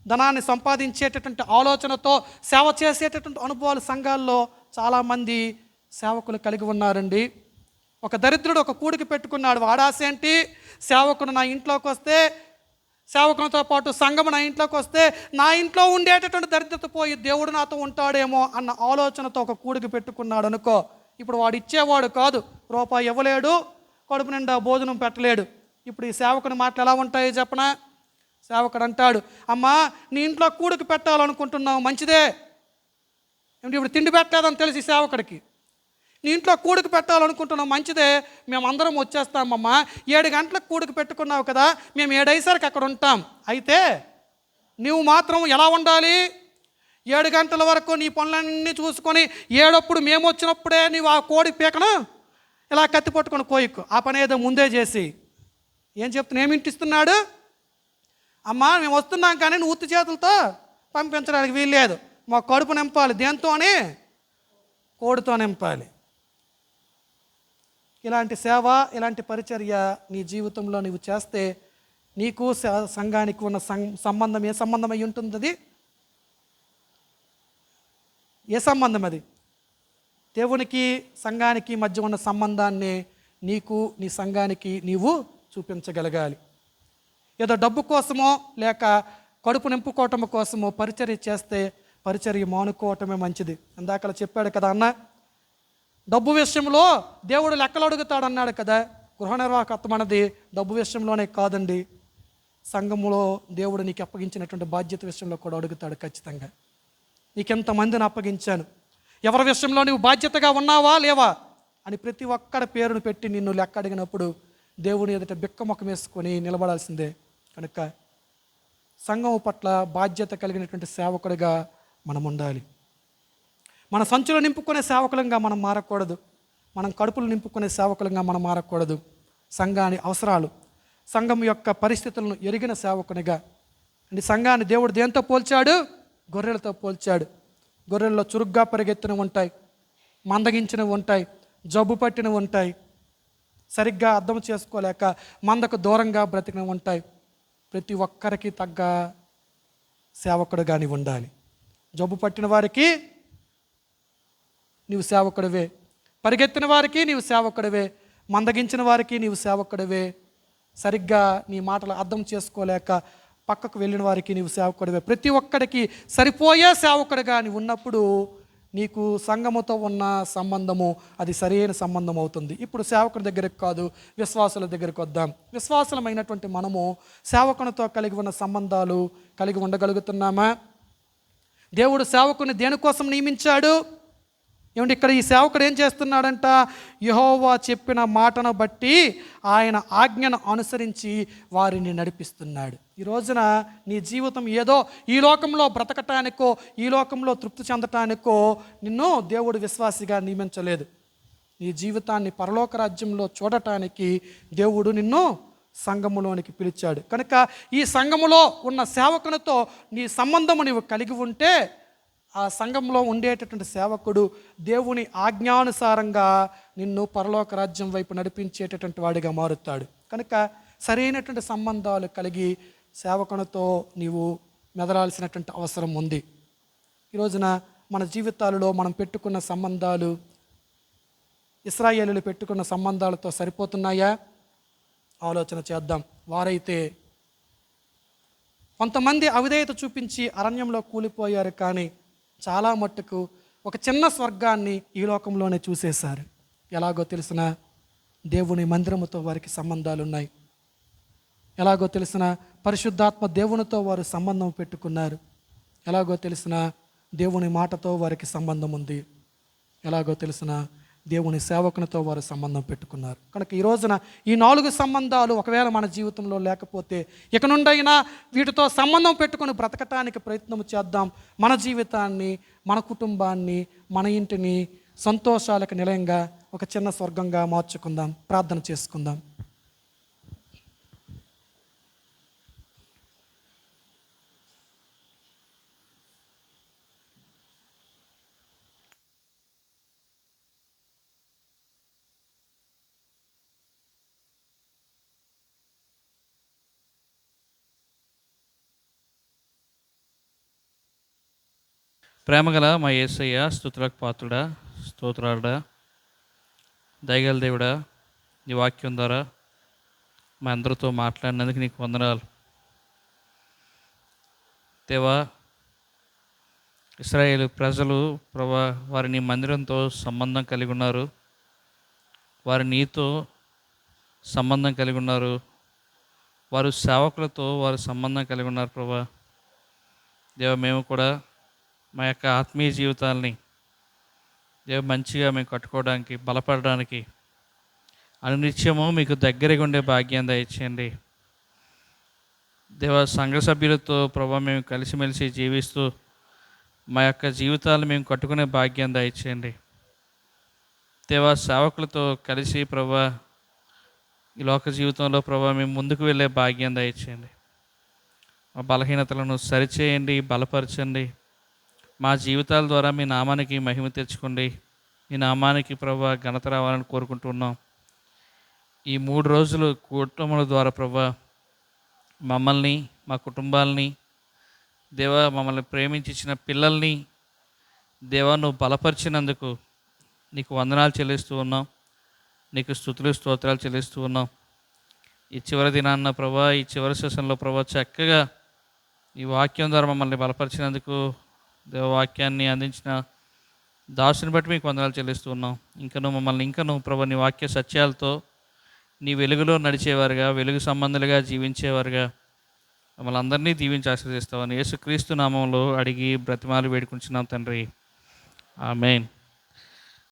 ధనాన్ని సంపాదించేటటువంటి ఆలోచనతో సేవ చేసేటటువంటి అనుభవాలు సంఘాల్లో చాలామంది సేవకులు కలిగి ఉన్నారండి. ఒక దరిద్రుడు ఒక కూడికి పెట్టుకున్నాడు, వాడాస ఏంటి, సేవకుడు నా ఇంట్లోకి వస్తే, సేవకునితో పాటు సంఘం నా ఇంట్లోకి వస్తే నా ఇంట్లో ఉండేటటువంటి దరిద్రత పోయి దేవుడు నాతో ఉంటాడేమో అన్న ఆలోచనతో ఒక కూడికి పెట్టుకున్నాడు అనుకో. ఇప్పుడు వాడు ఇచ్చేవాడు కాదు, రూపాయి ఇవ్వలేడు, కడుపు నిండా భోజనం పెట్టలేడు. ఇప్పుడు ఈ సేవకుని మాటలు ఎలా ఉంటాయి చెప్పనా? సేవకుడు అంటాడు, అమ్మా నీ ఇంట్లో కూడికి పెట్టాలనుకుంటున్నావు, మంచిదే. ఇప్పుడు తిండి పెట్టలేదని తెలిసి సేవకుడికి, నీ ఇంట్లో కూడికి పెట్టాలనుకుంటున్నావు, మంచిదే, మేము అందరం వచ్చేస్తామమ్మా, 7 గంటలకు కూడికి పెట్టుకున్నావు కదా, మేము 7 అయ్యేసరికి అక్కడ ఉంటాం. అయితే నువ్వు మాత్రం ఎలా ఉండాలి, 7 గంటల వరకు నీ పనులన్నీ చూసుకొని 7 మేము వచ్చినప్పుడే నీవు ఆ కోడి పీకను ఇలా కత్తి పట్టుకొని కోయికు, ఆ పని ఏదో ముందే చేసి. ఏం చెప్తున్నా, ఏమింటిస్తున్నాడు? అమ్మా మేము వస్తున్నాం కానీ నువ్వు ఉత్తి చేతులతో పంపించడానికి వీల్లేదు, మా కడుపు నింపాలి, దేంతో అని, కోడితో నింపాలి. ఇలాంటి సేవ, ఇలాంటి పరిచర్య నీ జీవితంలో నీవు చేస్తే నీకు సంఘానికి ఉన్న సంబంధం ఏ సంబంధం అయి ఉంటుంది? అది ఏ సంబంధం? అది దేవునికి సంఘానికి మధ్య ఉన్న సంబంధాన్ని నీకు నీ సంఘానికి నీవు చూపించగలగాలి. ఏదో డబ్బు కోసమో లేక కడుపు నింపుకోవటం కోసమో పరిచర్య చేస్తే పరిచర్య మానుకోవటమే మంచిది. ఇందాక చెప్పాడు కదా అన్న, డబ్బు విషయంలో దేవుడు లెక్కలు అడుగుతాడు అన్నాడు కదా. గృహ నిర్వాహకత్వం అన్నది డబ్బు విషయంలోనే కాదండి, సంఘములో దేవుడు నీకు అప్పగించినటువంటి బాధ్యత విషయంలో కూడా అడుగుతాడు ఖచ్చితంగా. నీకెంతమందిని అప్పగించాను, ఎవరి విషయంలో నువ్వు బాధ్యతగా ఉన్నావా లేవా అని ప్రతి ఒక్కడి పేరును పెట్టి నిన్ను లెక్క అడిగినప్పుడు దేవుని ఎదుట బిక్క ముఖం వేసుకొని నిలబడాల్సిందే. కనుక సంఘం పట్ల బాధ్యత కలిగినటువంటి సేవకుడిగా మనం ఉండాలి. మన సంచులు నింపుకునే సేవకులంగా మనం మారకూడదు, మనం కడుపులు నింపుకునే సేవకులంగా మనం మారకూడదు. సంఘాన్ని అవసరాలు, సంఘం యొక్క పరిస్థితులను ఎరిగిన సేవకునిగా. అంటే సంఘాన్ని దేవుడు దేంతో పోల్చాడు? గొర్రెలతో పోల్చాడు. గొర్రెల్లో చురుగ్గా పరిగెత్తినవి ఉంటాయి, మందగించినవి ఉంటాయి, జబ్బు పట్టినవి ఉంటాయి, సరిగ్గా అర్థం చేసుకోలేక మందకు దూరంగా బ్రతికినవి ఉంటాయి. ప్రతి ఒక్కరికి తగ్గ సేవకుడు కానీ ఉండాలి. జబ్బు పట్టిన వారికి నీవు సేవకుడివే, పరిగెత్తిన వారికి నీవు సేవకుడివే, మందగించిన వారికి నీవు సేవకుడివే, సరిగ్గా నీ మాటలు అర్థం చేసుకోలేక పక్కకు వెళ్ళిన వారికి నీవు సేవకుడివే. ప్రతి ఒక్కడికి సరిపోయే సేవకుడిగా నీవు ఉన్నప్పుడు నీకు సంఘముతో ఉన్న సంబంధము అది సరైన సంబంధం అవుతుంది. ఇప్పుడు సేవకుడి దగ్గరకు కాదు, విశ్వాసుల దగ్గరకు వద్దాం. విశ్వాసులమైనటువంటి మనము సేవకునితో కలిగి ఉన్న సంబంధాలు కలిగి ఉండగలుగుతున్నామా? దేవుడు సేవకుని దేనికోసం నియమించాడు? ఏమంటే ఇక్కడ ఈ సేవకుడు ఏం చేస్తున్నాడంట? యెహోవా చెప్పిన మాటను బట్టి ఆయన ఆజ్ఞను అనుసరించి వారిని నడిపిస్తున్నాడు. ఈ రోజున నీ జీవితం ఏదో ఈ లోకంలో బ్రతకటానికో, ఈ లోకంలో తృప్తి చెందటానికో నిన్ను దేవుడు విశ్వాసిగా నియమించలేదు. నీ జీవితాన్ని పరలోక రాజ్యంలో చూడటానికి దేవుడు నిన్ను సంఘములోనికి పిలిచాడు. కనుక ఈ సంఘములో ఉన్న సేవకునితో నీ సంబంధము నీవు కలిగి ఉంటే ఆ సంఘంలో ఉండేటటువంటి సేవకుడు దేవుని ఆజ్ఞానుసారంగా నిన్ను పరలోక రాజ్యం వైపు నడిపించేటటువంటి వాడిగా మారుతాడు. కనుక సరైనటువంటి సంబంధాలు కలిగి సేవకునితో నీవు మెదలాల్సినటువంటి అవసరం ఉంది. ఈ రోజున మన జీవితాలలో మనం పెట్టుకున్న సంబంధాలు ఇశ్రాయేలీయులు పెట్టుకున్న సంబంధాలతో సరిపోతున్నాయా? ఆలోచన చేద్దాం. వారైతే కొంతమంది అవిధేయత చూపించి అరణ్యంలో కూలిపోయారు, కానీ చాలా మట్టుకు ఒక చిన్న స్వర్గాన్ని ఈ లోకంలోనే చూసేశారు. ఎలాగో తెలిసిన దేవుని మందిరముతో వారికి సంబంధాలు ఉన్నాయి. ఎలాగో తెలిసిన పరిశుద్ధాత్మ దేవునితో వారు సంబంధం పెట్టుకున్నారు. ఎలాగో తెలిసిన దేవుని మాటతో వారికి సంబంధం ఉంది. ఎలాగో తెలిసిన దేవుని సేవకునితో వారు సంబంధం పెట్టుకున్నారు. కనుక ఈ రోజున ఈ 4 సంబంధాలు ఒకవేళ మన జీవితంలో లేకపోతే ఇక నుండైనా వీటితో సంబంధం పెట్టుకొని బ్రతకటానికి ప్రయత్నం చేద్దాం. మన జీవితాన్ని, మన కుటుంబాన్ని, మన ఇంటిని సంతోషాలకు నిలయంగా ఒక చిన్న స్వర్గంగా మార్చుకుందాం. ప్రార్థన చేసుకుందాం. ప్రేమగల మా యేసయ్య, స్తుతులకు పాత్రుడా, స్తోత్రాలుడా, దయగల దేవుడా, నీ వాక్యం ద్వారా మా అందరితో మాట్లాడినందుకు నీకు వందనాలు. దేవా, ఇశ్రాయేలు ప్రజలు ప్రభా వారి నీ మందిరంతో సంబంధం కలిగి ఉన్నారు. వారి నీతో సంబంధం కలిగి ఉన్నారు. వారు సేవకులతో వారు సంబంధం కలిగి ఉన్నారు. ప్రభా దేవ, మేము కూడా మా యొక్క ఆత్మీయ జీవితాలని దేవ మంచిగా మేము కట్టుకోవడానికి, బలపడడానికి అనునిత్యము మీకు దగ్గరగా ఉండే భాగ్యం దయచేయండి. దేవ, సంఘ సభ్యులతో ప్రభా మేము కలిసిమెలిసి జీవిస్తూ మా యొక్క జీవితాలను మేము కట్టుకునే భాగ్యం దయచేయండి. దేవ, సేవకులతో కలిసి ప్రభా ఈ లోక జీవితంలో ప్రభా మేము ముందుకు వెళ్ళే భాగ్యం దయచేయండి. మా బలహీనతలను సరిచేయండి, బలపరచండి. మా జీవితాల ద్వారా మీ నామానికి మహిమ తెచ్చుకోండి. మీ నామానికి ప్రభా ఘనత రావాలని కోరుకుంటున్నాం. ఈ 3 రోజులు కుటుంబాల ద్వారా ప్రభా మమ్మల్ని, మా కుటుంబాలని దేవా, మమ్మల్ని ప్రేమించి ఇచ్చిన పిల్లల్ని దేవా నువ్వు బలపరిచినందుకు నీకు వందనాలు చెల్లిస్తూ ఉన్నాం. నీకు స్తుతులు స్తోత్రాలు చెల్లిస్తూ ఉన్నాం. ఈ చివరి దినాన్న ప్రభా, ఈ చివరి సెషన్లో ప్రభా చక్కగా ఈ వాక్యం ద్వారా మమ్మల్ని బలపరిచినందుకు, దేవవాక్యాన్ని అందించిన దాసుని బట్టి మీకు వందనాలు చెల్లిస్తూ ఉన్నాం. మమ్మల్ని ప్రభు నీ వాక్య సత్యాలతో నీ వెలుగులో నడిచేవారుగా, వెలుగు సంబంధులుగా జీవించేవారుగా మమ్మల్ని అందరినీ దీవించి ఆశీర్వదిస్తామని యేసుక్రీస్తు నామంలో అడిగి బ్రతిమాలు వేడుకుంటున్నాం తండ్రి. ఆమేన్.